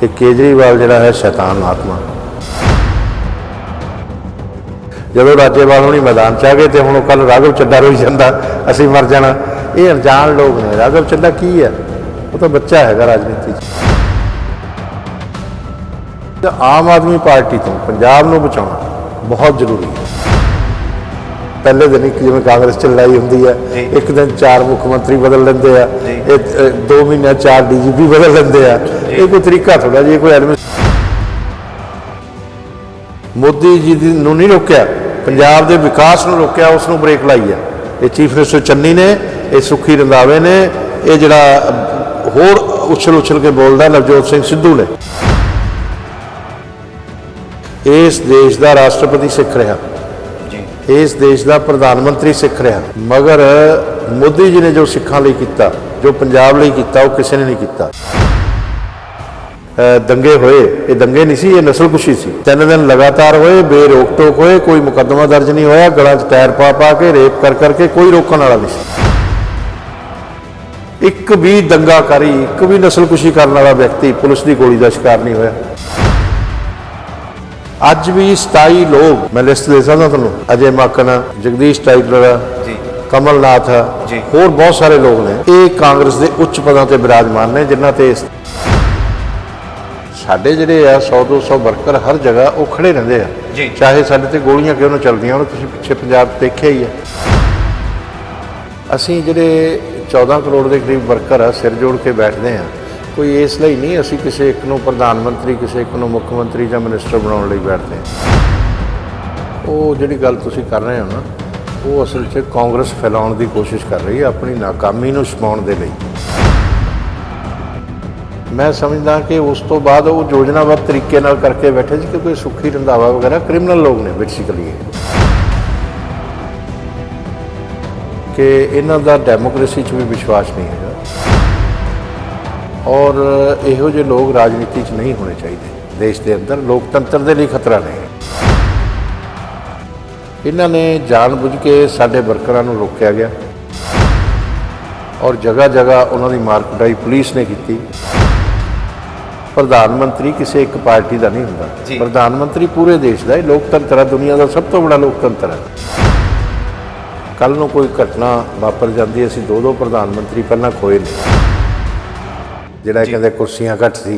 ਤੇ ਕੇਜਰੀਵਾਲ ਜਿਹੜਾ ਹੈ ਸ਼ੈਤਾਨ ਆਤਮਾ। ਜਦੋਂ ਰਾਜੇਵਾਲ ਹੁਣੀ मैदान च आ गए तो हुण कल राघव चड्डा रोई जाता असीं मर जाना। ये अनजान लोग ने। राघव चड्डा की है, वो तो बच्चा है राजनीति च। आम आदमी पार्टी तो पंजाब नूं बचाउणा बहुत जरूरी है। पहले दिन एक जिवें कांग्रेस च लड़ाई हुंदी है, एक दिन 4 मुख मंत्री बदल लेंदे आ, 2 महीने 4 DGP बदल लेंदे आ। ये कोई तरीका थोड़ा जी कोई मोदी जी नूं नहीं रोकिया, पंजाब के विकास नूं रोकिया, उसनूं ब्रेक लाई है। ये चीफ मिनिस्टर चन्नी ने, ये सुखी रंधावे ने, ये जिहड़ा होर उछल उछल के बोलदा नवजोत सिंह सिद्धू ने। इस देश का राष्ट्रपति सिख रहा, इस देश का प्रधानमंत्री सिख रहा, मगर मोदी जी ने जो सिखां लई कीता, जो पंजाब लई कीता, वो किसी ने नहीं कीता। दंगे होए, ये दंगे नहीं सी, ये नस्लकुशी सी। 3 दिन लगातार होए, बेरोक टोक होए, कोई मुकदमा दर्ज नहीं होया, गलां च टायर पा पा के रेप कर करके कोई रोकने वाला नहीं सी। एक भी दंगाकारी, एक भी नस्लकुशी करने वाला व्यक्ति पुलिस की गोली का शिकार नहीं होया। अज भी 27 लोग, मैं लिस्ट दे सकता तुहानूं, अजय माकन, जगदीश टाइटलर, कमलनाथ, होर बहुत सारे लोग ने, ये कांग्रेस के उच्च पदों पर विराजमान ने, जिन्हां ते साडे जिहड़े आ 100-200 वर्कर हर जगह वो खड़े रहंदे आ, चाहे साडे ते गोलियां क्यों ना चलदियां। हुण तुसीं पिछे पंजाब देखिया ही है। असीं जिहड़े 14 करोड़ के करीब वर्कर आ, सिर जोड़ के बैठते हैं। कोई इस लिए नहीं असीं किसी एक नूं प्रधानमंत्री, किसी एक नूं मुख मंत्री या मिनिस्टर बनाउण लई बैठते हैं। वो जिहड़ी गल तुसीं कर रहे हो ना, वो असल च कांग्रेस फैलाउण की कोशिश कर रही है अपनी नाकामी नूं छुपाउण दे लई। मैं समझदा कि उस तो बाद वो योजनाबद्ध तरीके नाल करके बैठे जी, क्योंकि सुखी रंधावा वगैरह क्रिमिनल लोग ने बेसिकली, कि इन्हां दा डेमोक्रेसी च भी विश्वास नहीं है और इहो जे लोग राजनीति च नहीं होने चाहिए। देश के अंदर लोकतंत्र के लिए खतरा नहीं। इन्हां ने जानबुझ के साडे वर्करां नूं रोकिया गया और जगह जगह उन्हां दी मार कुटाई पुलिस ने की। प्रधानमंत्री किसी एक पार्टी का नहीं होंदा, प्रधानमंत्री पूरे देश का। लोकतंत्र है, दुनिया का सब तो बड़ा लोकतंत्र है। कल नूं कोई घटना वापर जाती, असीं 2-2 प्रधानमंत्री पहला खोए ने, जिहड़ा कहंदे कुर्सियां घट सी,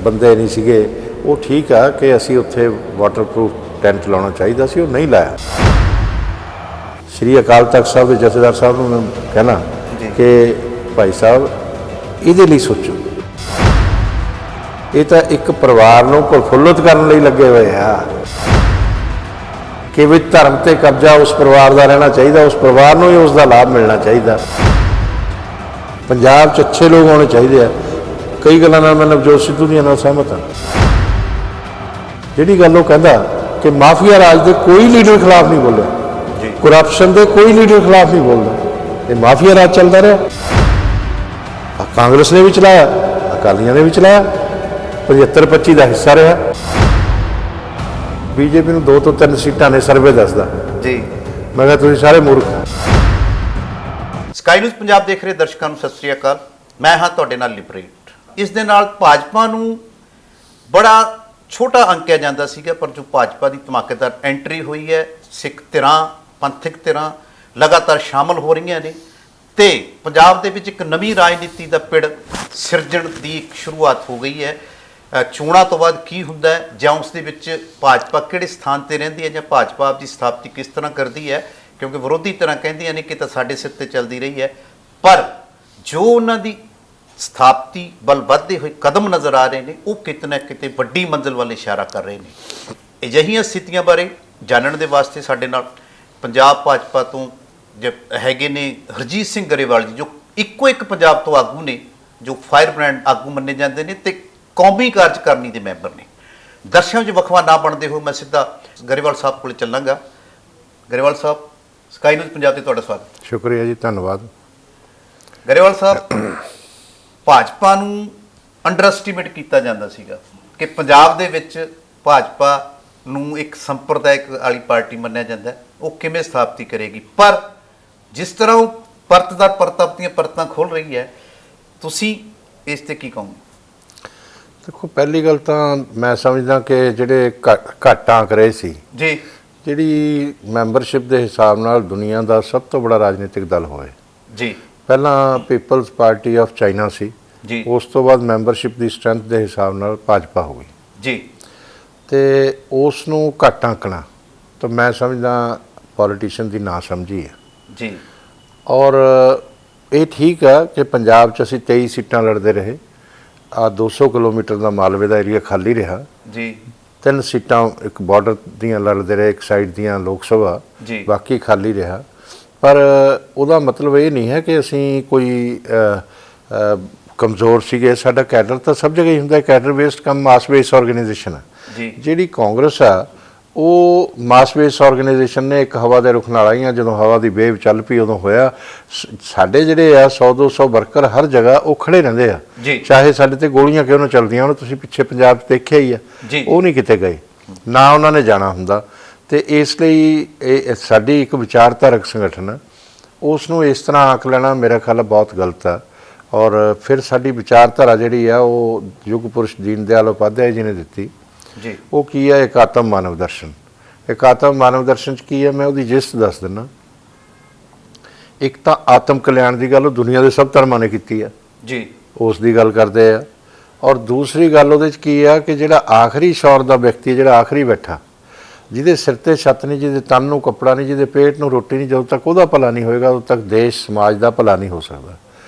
बंदे नहीं सीगे। वो ठीक है कि असीं उत्थे वाटरप्रूफ टेंट लाना चाहिए सी, वो नहीं लाया। श्री अकाल तख्त साहब के जथेदार साहब नूं मैं कहना कि भाई साहब इहदे लई सोचो। ये तो एक परिवार को प्रफुल्लित करने लगे हुए आ कि भी धर्म से कब्जा उस परिवार का रहना चाहिए, उस परिवार को ही उसका लाभ मिलना चाहिए। पंजाब च अच्छे लोग होने चाहिए। कई गल्लां नाल मैं नवजोत सिद्धू दी नाल सहमत हाँ। जिहड़ी गल वो कहंदा कि माफिया राज के कोई लीडर खिलाफ नहीं बोलिया, करप्शन के कोई लीडर खिलाफ नहीं बोलता, ये माफिया राज चलता रहा। कांग्रेस ने भी चलाया, अकालियां ने भी चलाया, 75-25 का हिस्सा रहा। बीजेपी में 2 ਤੋਂ 3 सीटां ने सर्वे दसदा जी। मैं कहा तुसीं सारे मूर्ख। स्काई न्यूज़ पंजाब देख रहे दर्शकों को सत श्री अकाल। मैं हाँ तुहाडे नाल लिबरेट। इस दे नाल भाजपा नूं बड़ा छोटा अंकिया जाता सीगा, पर जो भाजपा की धमाकेदार एंट्री हुई है, सिख धिरां, पंथक धिरां लगातार शामिल हो रही ने ते पंजाब दे विच एक नवीं राजनीति का पिड़ सिरजण की शुरुआत हो गई है। चोणां तो बाद की हुंदा है, जां उस दे विच भाजपा किहड़े स्थान ते रहिंदी है, जां भाजपा आपकी स्थापति किस तरह करती है, क्योंकि विरोधी तरह कहिंदियां ने कि तां साडे सिर ते चलदी रही है। पर जो उन्हां दी स्थापति बल वधदे होए कदम नज़र आ रहे हैं, वो किते ना किते वड्डी मंजिल वाल इशारा कर रहे हैं। अजिहियां स्थितियां बारे जानण दे वास्ते साडे नाल पंजाब भाजपा तो हैगे ने हरजीत सिंह गरेवाल जी, जो इक्को एक पंजाब तो आगू ने, जो फायर ब्रांड आगू मन्ने जाते हैं तो कौमी कार्यकारिणी के मैंबर ने। दर्शकों जो वखवा ना बनते हुए मैं सीधा गरेवाल साहब को चलांगा। गरेवाल साहब, स्काई न्यूज़ पंजाब से तुहाडा स्वागत। शुक्रिया जी, धन्यवाद। गरेवाल साहब, भाजपा नूं अंडर एस्टीमेट किया जाता सीगा कि पंजाब दे विच भाजपा नूं एक संप्रदायिक वाली पार्टी मन्निया जाता है, वो किवें स्थापति करेगी। पर जिस तरह वो परत दर परत अपनी परतां खोल रही है, तुसीं इस ते की कहोगे? ਦੇਖੋ ਪਹਿਲੀ ਗੱਲ ਤਾਂ ਮੈਂ ਸਮਝਦਾ ਕਿ ਜਿਹੜੇ ਘੱਟ ਆਂਕ ਰਹੇ ਸੀ ਜੀ ਜਿਹੜੀ ਮੈਂਬਰਸ਼ਿਪ ਦੇ ਹਿਸਾਬ ਨਾਲ ਦੁਨੀਆ ਦਾ ਸਭ ਤੋਂ ਬੜਾ ਰਾਜਨੀਤਿਕ ਦਲ ਹੋਏ ਜੀ ਪਹਿਲਾਂ ਪੀਪਲਸ ਪਾਰਟੀ ਆਫ ਚਾਈਨਾ ਸੀ ਜੀ ਉਸ ਤੋਂ ਬਾਅਦ ਮੈਂਬਰਸ਼ਿਪ ਦੀ ਸਟਰੈਂਥ ਦੇ ਹਿਸਾਬ ਨਾਲ ਭਾਜਪਾ ਹੋ ਗਈ ਜੀ ਤੇ ਉਸ ਨੂੰ ਘੱਟ ਆਂਕਣਾ ਤਾਂ ਮੈਂ ਸਮਝਦਾ ਪੋਲੀਟੀਸ਼ੀਅਨ ਦੀ ਨਾ ਸਮਝੀ ਹੈ ਜੀ ਔਰ ਇਹ ਠੀਕ ਹੈ ਕਿ ਪੰਜਾਬ 'ਚ ਅਸੀਂ 23 ਸੀਟਾਂ ਲੜਦੇ ਰਹੇ ਆ 200 ਕਿਲੋਮੀਟਰ ਦਾ ਮਾਲਵੇ ਦਾ ਏਰੀਆ ਖਾਲੀ ਰਿਹਾ ਜੀ 3 ਸੀਟਾਂ ਇੱਕ ਬਾਰਡਰ ਦੀਆਂ ਲੜਦੇ ਰਹੇ ਇੱਕ ਸਾਈਡ ਦੀਆਂ ਲੋਕ ਸਭਾ ਜੀ ਬਾਕੀ ਖਾਲੀ ਰਿਹਾ ਪਰ ਉਹਦਾ ਮਤਲਬ ਇਹ ਨਹੀਂ ਹੈ ਕਿ ਅਸੀਂ ਕੋਈ ਕਮਜ਼ੋਰ ਸੀਗੇ ਸਾਡਾ ਕੈਡਰ ਤਾਂ ਸਭ ਜਗ੍ਹਾ ਹੀ ਹੁੰਦਾ ਕੈਡਰ ਬੇਸਡ ਕਮ ਮਾਸ ਬੇਸ ਆਰਗੇਨਾਈਜੇਸ਼ਨ ਹੈ ਜੀ ਜਿਹੜੀ ਕਾਂਗਰਸ ਆ ਉਹ ਮਾਸ ਬੇਸ ਆਰਗੇਨਾਈਜੇਸ਼ਨ ਨੇ ਇੱਕ ਹਵਾ ਦੇ ਰੁਖ ਨਾਲ ਆਈਆਂ ਜਦੋਂ ਹਵਾ ਦੀ ਵੇਵ ਚੱਲ ਪਈ ਉਦੋਂ ਹੋਇਆ ਸਾਡੇ ਜਿਹੜੇ ਆ 100-200 ਵਰਕਰ ਹਰ ਜਗ੍ਹਾ ਉਹ ਖੜੇ ਰਹਿੰਦੇ ਆ ਚਾਹੇ ਸਾਡੇ ਤੇ ਗੋਲੀਆਂ ਕਿਉਂ ਨਾ ਚੱਲਦੀਆਂ ਉਹਨੂੰ ਤੁਸੀਂ ਪਿੱਛੇ ਪੰਜਾਬ 'ਚ ਦੇਖਿਆ ਹੀ ਆ ਉਹ ਨਹੀਂ ਕਿਤੇ ਗਏ ਨਾ ਉਹਨਾਂ ਨੇ ਜਾਣਾ ਹੁੰਦਾ ਤੇ ਇਸ ਲਈ ਇਹ ਸਾਡੀ ਇੱਕ ਵਿਚਾਰਧਾਰਕ ਸੰਗਠਨ ਹੈ ਉਸ ਨੂੰ ਇਸ ਤਰ੍ਹਾਂ ਆਂਕ ਲੈਣਾ ਮੇਰਾ ਖਿਆਲ ਬਹੁਤ ਗਲਤ ਆ ਔਰ ਫਿਰ ਸਾਡੀ ਵਿਚਾਰਧਾਰਾ ਜਿਹੜੀ ਆ ਉਹ ਯੁੱਗ ਪੁਰਸ਼ ਦੀਨ ਦਿਆਲ ਉਪਾਧਿਆਏ ਜੀ ਨੇ ਦਿੱਤੀ ਜੀ ਉਹ ਕੀ ਹੈ ਇੱਕ ਆਤਮ ਮਾਨਵ ਦਰਸ਼ਨ ਇੱਕ ਆਤਮ ਮਾਨਵ ਦਰਸ਼ਨ 'ਚ ਕੀ ਹੈ ਮੈਂ ਉਹਦੀ ਜਿਸਤ ਦੱਸ ਦਿੰਦਾ ਇੱਕ ਤਾਂ ਆਤਮ ਕਲਿਆਣ ਦੀ ਗੱਲ ਉਹ ਦੁਨੀਆ ਦੇ ਸਭ ਧਰਮਾਂ ਨੇ ਕੀਤੀ ਆ ਜੀ ਉਸ ਦੀ ਗੱਲ ਕਰਦੇ ਆ ਔਰ ਦੂਸਰੀ ਗੱਲ ਉਹਦੇ 'ਚ ਕੀ ਆ ਕਿ ਜਿਹੜਾ ਆਖਰੀ ਸ਼ੌਰ ਦਾ ਵਿਅਕਤੀ ਜਿਹੜਾ ਆਖਰੀ ਬੈਠਾ ਜਿਹਦੇ ਸਿਰ ਤੇ ਛੱਤ ਨਹੀਂ ਜਿਹਦੇ ਤਨ ਨੂੰ ਕੱਪੜਾ ਨਹੀਂ ਜਿਹਦੇ ਪੇਟ ਨੂੰ ਰੋਟੀ ਨਹੀਂ ਜਦੋਂ ਤੱਕ ਉਹਦਾ ਭਲਾ ਨਹੀਂ ਹੋਏਗਾ ਉਦੋਂ ਤੱਕ ਦੇਸ਼ ਸਮਾਜ ਦਾ ਭਲਾ ਨਹੀਂ ਹੋ ਸਕਦਾ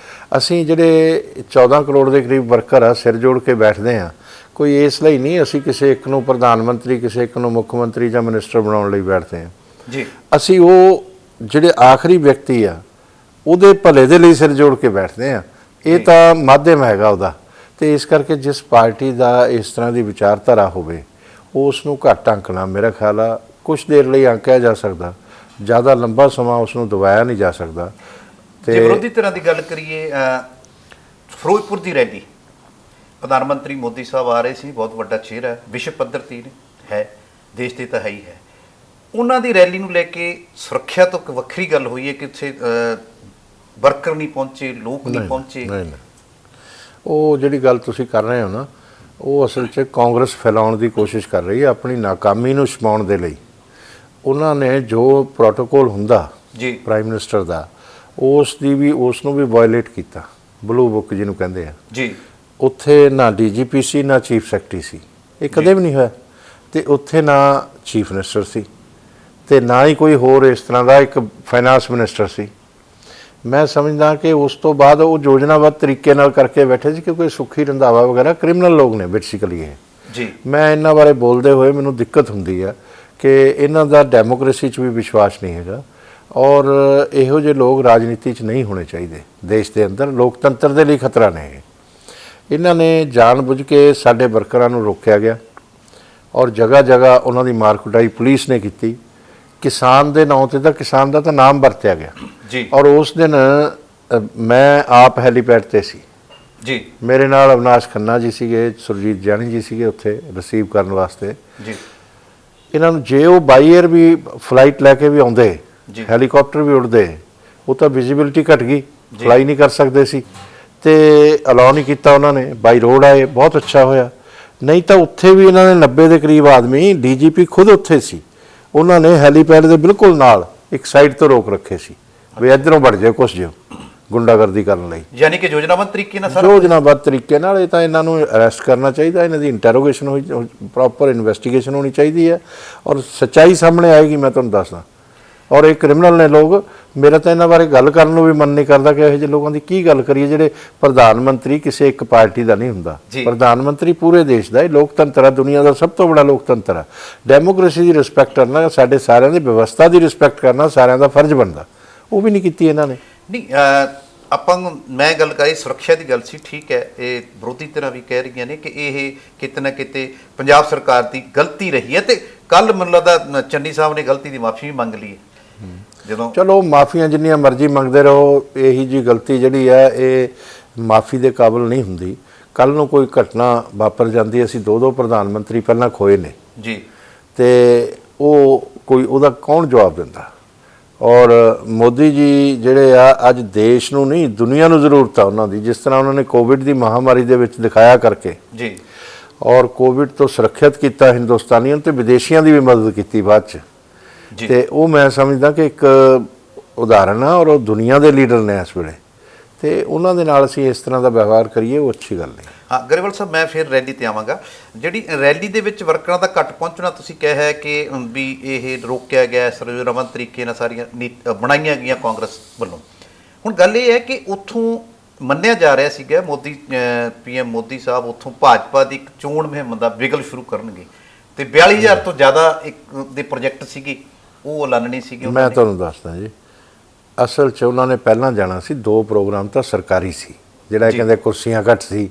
ਅਸੀਂ ਜਿਹੜੇ 14 ਕਰੋੜ ਦੇ ਕਰੀਬ ਵਰਕਰ ਆ ਸਿਰ ਜੋੜ ਕੇ ਬੈਠਦੇ ਆ ਕੋਈ ਇਸ ਲਈ ਨਹੀਂ ਅਸੀਂ ਕਿਸੇ ਇੱਕ ਨੂੰ ਪ੍ਰਧਾਨ ਮੰਤਰੀ ਕਿਸੇ ਇੱਕ ਨੂੰ ਮੁੱਖ ਮੰਤਰੀ ਜਾਂ ਮਿਨਿਸਟਰ ਬਣਾਉਣ ਲਈ ਬੈਠਦੇ ਆ ਜੀ ਅਸੀਂ ਉਹ ਜਿਹੜੇ ਆਖਰੀ ਵਿਅਕਤੀ ਆ ਉਹਦੇ ਭਲੇ ਦੇ ਲਈ ਸਿਰ ਜੋੜ ਕੇ ਬੈਠਦੇ ਆ ਇਹ ਤਾਂ ਮਾਧਿਅਮ ਹੈਗਾ ਉਹਦਾ ਤੇ ਇਸ ਕਰਕੇ ਜਿਸ ਪਾਰਟੀ ਦਾ ਇਸ ਤਰ੍ਹਾਂ ਦੀ ਵਿਚਾਰਧਾਰਾ ਹੋਵੇ ਉਸ ਨੂੰ ਘੱਟ ਅੰਕਣਾ ਮੇਰਾ ਖਿਆਲ ਆ ਕੁਛ ਦੇਰ ਲਈ ਅੰਕਿਆ ਜਾ ਸਕਦਾ ਜ਼ਿਆਦਾ ਲੰਬਾ ਸਮਾਂ ਉਸ ਨੂੰ ਦਬਾਇਆ ਨਹੀਂ ਜਾ ਸਕਦਾ ਜੇ ਵਿਰੋਧੀ ਤਰ੍ਹਾਂ ਦੀ ਗੱਲ ਕਰੀਏ ਫਿਰੋਜ਼ਪੁਰ ਦੀ ਰੈਲੀ ਪ੍ਰਧਾਨ ਮੰਤਰੀ ਮੋਦੀ ਸਾਹਿਬ ਆ ਰਹੇ ਸੀ ਬਹੁਤ ਵੱਡਾ ਚਿਹਰਾ ਹੈ ਵਿਸ਼ਵ ਪੱਧਰ ਤੇ ਹੈ ਦੇਸ਼ ਦੇ ਤਾਂ ਹੈ ਹੀ ਹੈ ਉਹਨਾਂ ਦੀ ਰੈਲੀ ਨੂੰ ਲੈ ਕੇ ਸੁਰੱਖਿਆ ਤੋਂ ਇੱਕ ਵੱਖਰੀ ਗੱਲ ਹੋਈ ਹੈ ਕਿ ਉੱਥੇ ਵਰਕਰ ਨਹੀਂ ਪਹੁੰਚੇ ਲੋਕ ਨਹੀਂ ਪਹੁੰਚੇ ਨਹੀਂ ਉਹ ਜਿਹੜੀ ਗੱਲ ਤੁਸੀਂ ਕਰ ਰਹੇ ਹੋ ਨਾ ਉਹ ਅਸਲ 'ਚ ਕਾਂਗਰਸ ਫੈਲਾਉਣ ਦੀ ਕੋਸ਼ਿਸ਼ ਕਰ ਰਹੀ ਹੈ ਆਪਣੀ ਨਾਕਾਮੀ ਨੂੰ ਛੁਪਾਉਣ ਦੇ ਲਈ ਉਹਨਾਂ ਨੇ ਜੋ ਪ੍ਰੋਟੋਕੋਲ ਹੁੰਦਾ ਜੀ ਪ੍ਰਾਈਮ ਮਿਨਿਸਟਰ ਦਾ ਉਸ ਨੂੰ ਵੀ ਵਾਇਲੇਟ ਕੀਤਾ ਬਲੂ ਬੁੱਕ ਜਿਹਨੂੰ ਕਹਿੰਦੇ ਆ ਜੀ ਉੱਥੇ ਨਾ ਡੀਜੀਪੀ ਸੀ ਨਾ ਚੀਫ ਸੈਕਟਰੀ ਸੀ ਇਹ ਕਦੇ ਵੀ ਨਹੀਂ ਹੋਇਆ ਤੇ ਉੱਥੇ ਨਾ ਚੀਫ ਮਿਨਿਸਟਰ ਸੀ ਤੇ ਨਾ ਹੀ ਕੋਈ ਹੋਰ ਇਸ ਤਰ੍ਹਾਂ ਦਾ ਇੱਕ ਫਾਈਨਾਂਸ ਮਿਨਿਸਟਰ ਸੀ ਮੈਂ ਸਮਝਦਾ ਕਿ ਉਸ ਤੋਂ ਬਾਅਦ ਉਹ ਯੋਜਨਾਬੱਧ ਤਰੀਕੇ ਨਾਲ ਕਰਕੇ ਬੈਠੇ ਸੀ ਕਿਉਂਕਿ ਸੁੱਖੀ ਰੰਧਾਵਾ ਵਗੈਰਾ ਕ੍ਰਿਮੀਨਲ ਲੋਕ ਨੇ ਬੇਸਿਕਲੀ ਇਹ ਜੀ ਮੈਂ ਇਹਨਾਂ ਬਾਰੇ ਬੋਲਦੇ ਹੋਏ ਮੈਨੂੰ ਦਿੱਕਤ ਹੁੰਦੀ ਆ ਕਿ ਇਹਨਾਂ ਦਾ ਡੈਮੋਕ੍ਰੇਸੀ 'ਚ ਵੀ ਵਿਸ਼ਵਾਸ ਨਹੀਂ ਹੈਗਾ ਔਰ ਇਹੋ ਜਿਹੇ ਲੋਕ ਰਾਜਨੀਤੀ 'ਚ ਨਹੀਂ ਹੋਣੇ ਚਾਹੀਦੇ ਦੇਸ਼ ਦੇ ਅੰਦਰ ਲੋਕਤੰਤਰ ਦੇ ਲਈ ਖਤਰਾ ਨੇ ਇਹਨਾਂ ਨੇ ਜਾਣਬੁੱਝ ਕੇ ਸਾਡੇ ਵਰਕਰਾਂ ਨੂੰ ਰੋਕਿਆ ਗਿਆ ਔਰ ਜਗ੍ਹਾ ਜਗ੍ਹਾ ਉਹਨਾਂ ਦੀ ਮਾਰ ਕੁਟਾਈ ਪੁਲਿਸ ਨੇ ਕੀਤੀ ਕਿਸਾਨ ਦੇ ਨਾਂ ਤੇ ਤਾਂ ਕਿਸਾਨ ਦਾ ਤਾਂ ਨਾਮ ਵਰਤਿਆ ਗਿਆ ਜੀ ਔਰ ਉਸ ਦਿਨ ਮੈਂ ਆਪ ਹੈਲੀਪੈਡ ਤੇ ਸੀ ਜੀ ਮੇਰੇ ਨਾਲ ਅਵਨਾਸ਼ ਖੰਨਾ ਜੀ ਸੀਗੇ ਸੁਰਜੀਤ ਜਾਨੀ ਜੀ ਸੀਗੇ ਉੱਥੇ ਰਿਸੀਵ ਕਰਨ ਵਾਸਤੇ ਜੀ ਇਹਨਾਂ ਨੂੰ ਜੇ ਉਹ ਬਾਈ ਏਅਰ ਵੀ ਫਲਾਈਟ ਲੈ ਕੇ ਵੀ ਆਉਂਦੇ ਹੈਲੀਕਾਪਟਰ ਵੀ ਉੱਡਦੇ ਉਹ ਤਾਂ ਵਿਜ਼ਿਬਿਲਿਟੀ ਘਟ ਗਈ ਫਲਾਈ ਨਹੀਂ ਕਰ ਸਕਦੇ ਸੀ ਤੇ ਅਲਾਉ ਨਹੀਂ ਕੀਤਾ ਉਹਨਾਂ ਨੇ ਬਾਈ ਰੋਡ ਆਏ ਬਹੁਤ ਅੱਛਾ ਹੋਇਆ ਨਹੀਂ ਤਾਂ ਉੱਥੇ ਵੀ ਇਹਨਾਂ ਨੇ 90 ਦੇ ਕਰੀਬ ਆਦਮੀ ਡੀਜੀਪੀ ਖੁਦ ਉੱਥੇ ਸੀ ਉਹਨਾਂ ਨੇ ਹੈਲੀਪੈਡ ਦੇ ਬਿਲਕੁਲ ਨਾਲ ਇੱਕ ਸਾਈਡ ਤੋਂ ਰੋਕ ਰੱਖੇ ਸੀ ਵੀ ਇੱਧਰੋਂ ਵੜ ਜਾਓ ਕੁਛ ਜਿਓ ਗੁੰਡਾਗਰਦੀ ਕਰਨ ਲਈ ਯਾਨੀ ਕਿ ਯੋਜਨਾਬੱਧ ਤਰੀਕੇ ਨਾਲ ਯੋਜਨਾਬੱਧ ਤਰੀਕੇ ਨਾਲ ਇਹ ਤਾਂ ਇਹਨਾਂ ਨੂੰ ਅਰੈਸਟ ਕਰਨਾ ਚਾਹੀਦਾ ਇਹਨਾਂ ਦੀ ਇੰਟਰੋਗੇਸ਼ਨ ਹੋਈ ਪ੍ਰੋਪਰ ਇਨਵੈਸਟੀਗੇਸ਼ਨ ਹੋਣੀ ਚਾਹੀਦੀ ਹੈ ਔਰ ਸੱਚਾਈ ਸਾਹਮਣੇ ਆਏਗੀ ਮੈਂ ਤੁਹਾਨੂੰ ਦੱਸਦਾ ਔਰ ਇਹ ਕ੍ਰਿਮੀਨਲ ਨੇ ਲੋਕ ਮੇਰਾ ਤਾਂ ਇਹਨਾਂ ਬਾਰੇ ਗੱਲ ਕਰਨ ਨੂੰ ਵੀ ਮਨ ਨਹੀਂ ਕਰਦਾ ਕਿ ਇਹੋ ਜਿਹੇ ਲੋਕਾਂ ਦੀ ਕੀ ਗੱਲ ਕਰੀਏ ਜਿਹੜੇ ਪ੍ਰਧਾਨ ਮੰਤਰੀ ਕਿਸੇ ਇੱਕ ਪਾਰਟੀ ਦਾ ਨਹੀਂ ਹੁੰਦਾ ਪ੍ਰਧਾਨ ਮੰਤਰੀ ਪੂਰੇ ਦੇਸ਼ ਦਾ ਇਹ ਲੋਕਤੰਤਰ ਹੈ ਦੁਨੀਆ ਦਾ ਸਭ ਤੋਂ ਬੜਾ ਲੋਕਤੰਤਰ ਹੈ ਡੈਮੋਕ੍ਰੇਸੀ ਦੀ ਰਿਸਪੈਕਟ ਕਰਨਾ ਸਾਡੇ ਸਾਰਿਆਂ ਦੀ ਵਿਵਸਥਾ ਦੀ ਰਿਸਪੈਕਟ ਕਰਨਾ ਸਾਰਿਆਂ ਦਾ ਫਰਜ਼ ਬਣਦਾ ਉਹ ਵੀ ਨਹੀਂ ਕੀਤੀ ਇਹਨਾਂ ਨੇ ਨਹੀਂ ਆਪਾਂ ਮੈਂ ਗੱਲ ਕਰੀ ਸੁਰੱਖਿਆ ਦੀ ਗੱਲ ਸੀ ਠੀਕ ਹੈ ਇਹ ਵਿਰੋਧੀ ਤਰ੍ਹਾਂ ਵੀ ਕਹਿ ਰਹੀਆਂ ਨੇ ਕਿ ਇਹ ਕਿਤੇ ਨਾ ਕਿਤੇ ਪੰਜਾਬ ਸਰਕਾਰ ਦੀ ਗਲਤੀ ਰਹੀ ਹੈ ਤੇ ਕੱਲ ਮੈਨੂੰ ਲੱਗਦਾ ਚੰਨੀ ਸਾਹਿਬ ਨੇ ਗਲਤੀ ਦੀ ਮਾਫੀ ਵੀ ਮੰਗ ਲਈ ਹੈ ਜਦੋਂ ਚਲੋ ਮਾਫੀਆਂ ਜਿੰਨੀਆਂ ਮਰਜ਼ੀ ਮੰਗਦੇ ਰਹੋ ਇਹੀ ਜੀ ਗਲਤੀ ਜਿਹੜੀ ਹੈ ਇਹ ਮਾਫੀ ਦੇ ਕਾਬਿਲ ਨਹੀਂ ਹੁੰਦੀ ਕੱਲ ਨੂੰ ਕੋਈ ਘਟਨਾ ਵਾਪਰ ਜਾਂਦੀ ਅਸੀਂ ਦੋ ਪ੍ਰਧਾਨ ਮੰਤਰੀ ਪਹਿਲਾਂ ਖੋਏ ਨੇ ਜੀ ਤੇ ਉਹ ਕੋਈ ਉਹਦਾ ਕੌਣ ਜਵਾਬ ਦਿੰਦਾ ਔਰ ਮੋਦੀ ਜੀ ਜਿਹੜੇ ਆ ਅੱਜ ਦੇਸ਼ ਨੂੰ ਨਹੀਂ ਦੁਨੀਆ ਨੂੰ ਜ਼ਰੂਰਤ ਆ ਉਹਨਾਂ ਦੀ ਜਿਸ ਤਰ੍ਹਾਂ ਉਹਨਾਂ ਨੇ ਕੋਵਿਡ ਦੀ ਮਹਾਮਾਰੀ ਦੇ ਵਿੱਚ ਦਿਖਾਇਆ ਕਰਕੇ ਜੀ ਔਰ ਕੋਵਿਡ ਤੋਂ ਸੁਰੱਖਿਅਤ ਕੀਤਾ ਹਿੰਦੁਸਤਾਨੀਆਂ ਤੇ ਵਿਦੇਸ਼ੀਆਂ ਦੀ ਵੀ ਮਦਦ ਕੀਤੀ ਬਾਅਦ ਚ। ਜੀ। ਤੇ ਉਹ ਮੈਂ ਸਮਝਦਾ ਕਿ ਇੱਕ ਉਦਾਹਰਨ ਆ ਔਰ ਉਹ ਦੁਨੀਆ ਦੇ ਲੀਡਰ ਨੇ ਇਸ ਵੇਲੇ, ਤੇ ਉਹਨਾਂ ਦੇ ਨਾਲ ਅਸੀਂ ਇਸ ਤਰ੍ਹਾਂ ਦਾ ਵਿਵਹਾਰ ਕਰੀਏ ਉਹ ਅੱਛੀ ਗੱਲ ਨਹੀਂ। ਹਾਂ ਗਰੇਵਾਲ ਸਾਹਿਬ, ਮੈਂ ਫਿਰ ਰੈਲੀ ਤੇ ਆਵਾਂਗਾ। ਜਿਹੜੀ ਰੈਲੀ ਦੇ ਵਿੱਚ ਵਰਕਰਾਂ ਦਾ ਘੱਟ ਪਹੁੰਚਣਾ, ਤੁਸੀਂ ਕਿਹਾ ਹੈ ਕਿ ਵੀ ਇਹ ਰੋਕਿਆ ਗਿਆ ਸਰਵਰਮਨ ਤਰੀਕੇ ਨਾਲ, ਸਾਰੀਆਂ ਬਣਾਈਆਂ ਗਈਆਂ ਕਾਂਗਰਸ ਵੱਲੋਂ। ਹੁਣ ਗੱਲ ਇਹ ਹੈ ਕਿ ਉੱਥੋਂ ਮੰਨਿਆ ਜਾ ਰਿਹਾ ਸੀਗਾ ਮੋਦੀ PM ਮੋਦੀ ਸਾਹਿਬ ਉੱਥੋਂ ਭਾਜਪਾ ਦੀ ਇੱਕ ਚੋਣ ਮੁਹਿੰਮ ਦਾ ਵਿਗਲ ਸ਼ੁਰੂ ਕਰਨਗੇ, ਤੇ 42,000 ਤੋਂ ਜ਼ਿਆਦਾ ਇੱਕ ਦੇ ਪ੍ਰੋਜੈਕਟ ਸੀਗੇ ਉਹ ਐਲਾਨਣੇ ਸੀਗੇ। ਮੈਂ ਤੁਹਾਨੂੰ ਦੱਸਦਾ ਜੀ, ਅਸਲ 'ਚ ਉਹਨਾਂ ਨੇ ਪਹਿਲਾਂ ਜਾਣਾ ਸੀ, 2 ਪ੍ਰੋਗਰਾਮ ਤਾਂ ਸਰਕਾਰੀ ਸੀ, ਜਿਹੜਾ ਕਹਿੰਦੇ ਕੁਰਸੀਆਂ ਘੱਟ ਸੀ,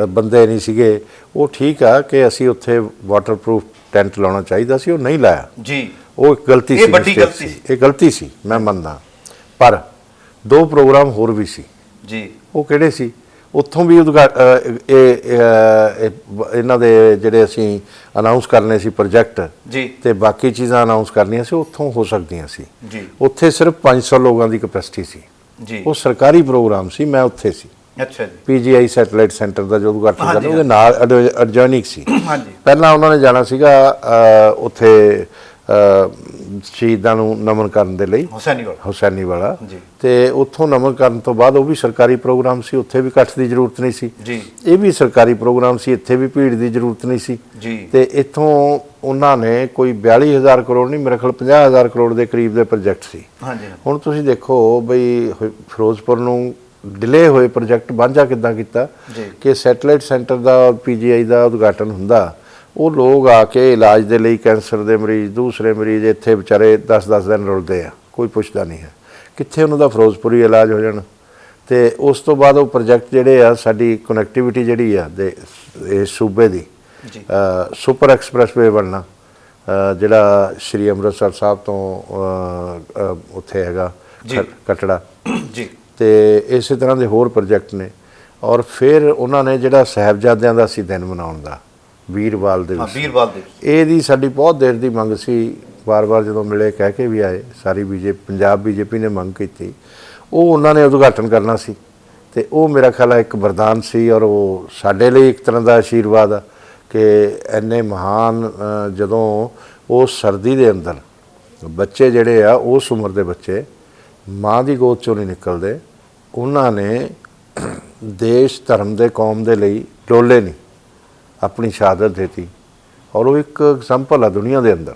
ਬੰਦੇ ਨਹੀਂ ਸੀਗੇ। ਉਹ ਠੀਕ ਆ ਕਿ ਅਸੀਂ ਉੱਥੇ ਵਾਟਰਪ੍ਰੂਫ ਟੈਂਟ ਲਾਉਣਾ ਚਾਹੀਦਾ ਸੀ, ਉਹ ਨਹੀਂ ਲਾਇਆ ਜੀ, ਉਹ ਇੱਕ ਗਲਤੀ ਸੀ, ਇਹ ਵੱਡੀ ਗਲਤੀ ਸੀ, ਇਹ ਗਲਤੀ ਸੀ, ਮੈਂ ਮੰਨਦਾ। ਪਰ 2 ਪ੍ਰੋਗਰਾਮ ਹੋਰ ਵੀ ਸੀ ਜੀ। ਉਹ ਕਿਹੜੇ ਸੀ? ਉੱਥੋਂ ਵੀ ਇਹਨਾਂ ਦੇ ਜਿਹੜੇ ਅਸੀਂ ਅਨਾਉਂਸ ਕਰਨੇ ਸੀ ਪ੍ਰੋਜੈਕਟ ਜੀ, ਤੇ ਬਾਕੀ ਚੀਜ਼ਾਂ ਅਨਾਉਂਸ ਕਰਨੀਆਂ ਸੀ, ਉੱਥੋਂ ਹੋ ਸਕਦੀਆਂ ਸੀ ਜੀ। ਉੱਥੇ ਸਿਰਫ 500 ਲੋਕਾਂ ਦੀ ਕੈਪੈਸਿਟੀ ਸੀ ਜੀ, ਉਹ ਸਰਕਾਰੀ ਪ੍ਰੋਗਰਾਮ ਸੀ, ਮੈਂ ਉੱਥੇ ਸੀ। ਅੱਛਾ ਜੀ। PGI ਸੈਟੇਲਾਈਟ ਸੈਂਟਰ ਦਾ ਜੋ ਉਦਘਾਟਨ ਕਰਨਾ, ਉਹਦੇ ਨਾਲ ਅਡਜੋਇਨਿੰਗ ਸੀ। ਪਹਿਲਾਂ ਉਹਨਾਂ ਨੇ ਜਾਣਾ ਸੀਗਾ ਉੱਥੇ ਸ਼ਹੀਦਾਂ ਨੂੰ ਨਮਨ ਕਰਨ ਦੇ ਲਈ, ਹੁਸੈਨੀ ਵਾਲਾ, ਤੇ ਉੱਥੋਂ ਨਮਨ ਕਰਨ ਤੋਂ ਬਾਅਦ ਉਹ ਵੀ ਸਰਕਾਰੀ ਪ੍ਰੋਗਰਾਮ ਸੀ, ਉੱਥੇ ਵੀ ਇਕੱਠ ਦੀ ਜ਼ਰੂਰਤ ਨਹੀਂ ਸੀ ਜੀ। ਇਹ ਵੀ ਸਰਕਾਰੀ ਪ੍ਰੋਗਰਾਮ ਸੀ, ਇੱਥੇ ਵੀ ਭੀੜ ਦੀ ਜ਼ਰੂਰਤ ਨਹੀਂ ਸੀ ਜੀ। ਤੇ ਇੱਥੋਂ ਉਹਨਾਂ ਨੇ ਕੋਈ 42,000 ਕਰੋੜ ਨਹੀਂ, ਮੇਰੇ ਖਿਆਲ 50,000 ਕਰੋੜ ਦੇ ਕਰੀਬ ਦੇ ਪ੍ਰੋਜੈਕਟ ਸੀ। ਹੁਣ ਤੁਸੀਂ ਦੇਖੋ ਬਈ ਫਿਰੋਜ਼ਪੁਰ ਨੂੰ ਡਿਲੇ ਹੋਏ ਪ੍ਰੋਜੈਕਟ ਵਾਂਝਾ ਕਿੱਦਾਂ ਕੀਤਾ ਕਿ ਸੈਟੇਲਾਈਟ ਸੈਂਟਰ ਦਾ PGI ਦਾ ਉਦਘਾਟਨ ਹੁੰਦਾ, ਉਹ ਲੋਕ ਆ ਕੇ ਇਲਾਜ ਦੇ ਲਈ ਕੈਂਸਰ ਦੇ ਮਰੀਜ਼, ਦੂਸਰੇ ਮਰੀਜ਼ ਇੱਥੇ ਵਿਚਾਰੇ 10-10 ਦਿਨ ਰੁਲਦੇ ਆ, ਕੋਈ ਪੁੱਛਦਾ ਨਹੀਂ ਹੈ, ਕਿੱਥੇ ਉਹਨਾਂ ਦਾ ਫਿਰੋਜ਼ਪੁਰੀ ਇਲਾਜ ਹੋ ਜਾਣਾ। ਤੇ ਉਸ ਤੋਂ ਬਾਅਦ ਉਹ ਪ੍ਰੋਜੈਕਟ ਜਿਹੜੇ ਆ, ਸਾਡੀ ਕਨੈਕਟੀਵਿਟੀ ਜਿਹੜੀ ਆ ਦੇ ਇਸ ਸੂਬੇ ਦੀ, ਸੁਪਰ ਐਕਸਪ੍ਰੈਸਵੇ ਬਣਨਾ, ਜਿਹੜਾ ਸ਼੍ਰੀ ਅੰਮ੍ਰਿਤਸਰ ਸਾਹਿਬ ਤੋਂ ਉੱਥੇ ਹੈਗਾ ਕਟੜਾ ਜੀ, ਤੇ ਇਸੇ ਤਰ੍ਹਾਂ ਦੇ ਹੋਰ ਪ੍ਰੋਜੈਕਟ ਨੇ। ਔਰ ਫਿਰ ਉਹਨਾਂ ਨੇ ਜਿਹੜਾ ਸਾਹਿਬਜ਼ਾਦਿਆਂ ਦਾ ਸੀ ਦਿਨ ਮਨਾਉਣ ਦਾ, ਵੀਰਵਾਲ ਦੇ ਵਿੱਚ, ਇਹਦੀ ਸਾਡੀ ਬਹੁਤ ਦੇਰ ਦੀ ਮੰਗ ਸੀ। ਵਾਰ-ਵਾਰ ਜਦੋਂ ਮਿਲੇ ਕਹਿ ਕੇ ਵੀ ਆਏ, ਸਾਰੀ ਪੰਜਾਬ BJP ਨੇ ਮੰਗ ਕੀਤੀ, ਉਹ ਉਹਨਾਂ ਨੇ ਉਦਘਾਟਨ ਕਰਨਾ ਸੀ। ਤੇ ਉਹ ਮੇਰਾ ਖਿਆਲ ਹੈ ਇੱਕ ਵਰਦਾਨ ਸੀ, ਔਰ ਉਹ ਸਾਡੇ ਲਈ ਇੱਕ ਤਰ੍ਹਾਂ ਦਾ ਆਸ਼ੀਰਵਾਦ ਆ ਕਿ ਇੰਨੇ ਮਹਾਨ, ਜਦੋਂ ਉਸ ਸਰਦੀ ਦੇ ਅੰਦਰ ਬੱਚੇ ਜਿਹੜੇ ਆ, ਉਸ ਉਮਰ ਦੇ ਬੱਚੇ ਮਾਂ ਦੀ ਗੋਦ ਚੋਂ ਨਹੀਂ ਨਿਕਲਦੇ, ਉਹਨਾਂ ਨੇ ਦੇਸ਼ ਧਰਮ ਦੇ ਕੌਮ ਦੇ ਲਈ ਡੋਲੇ ਨਹੀਂ, ਆਪਣੀ ਸ਼ਹਾਦਤ ਦਿੱਤੀ। ਔਰ ਉਹ ਇੱਕ ਐਗਜ਼ਾਮਪਲ ਆ ਦੁਨੀਆ ਦੇ ਅੰਦਰ,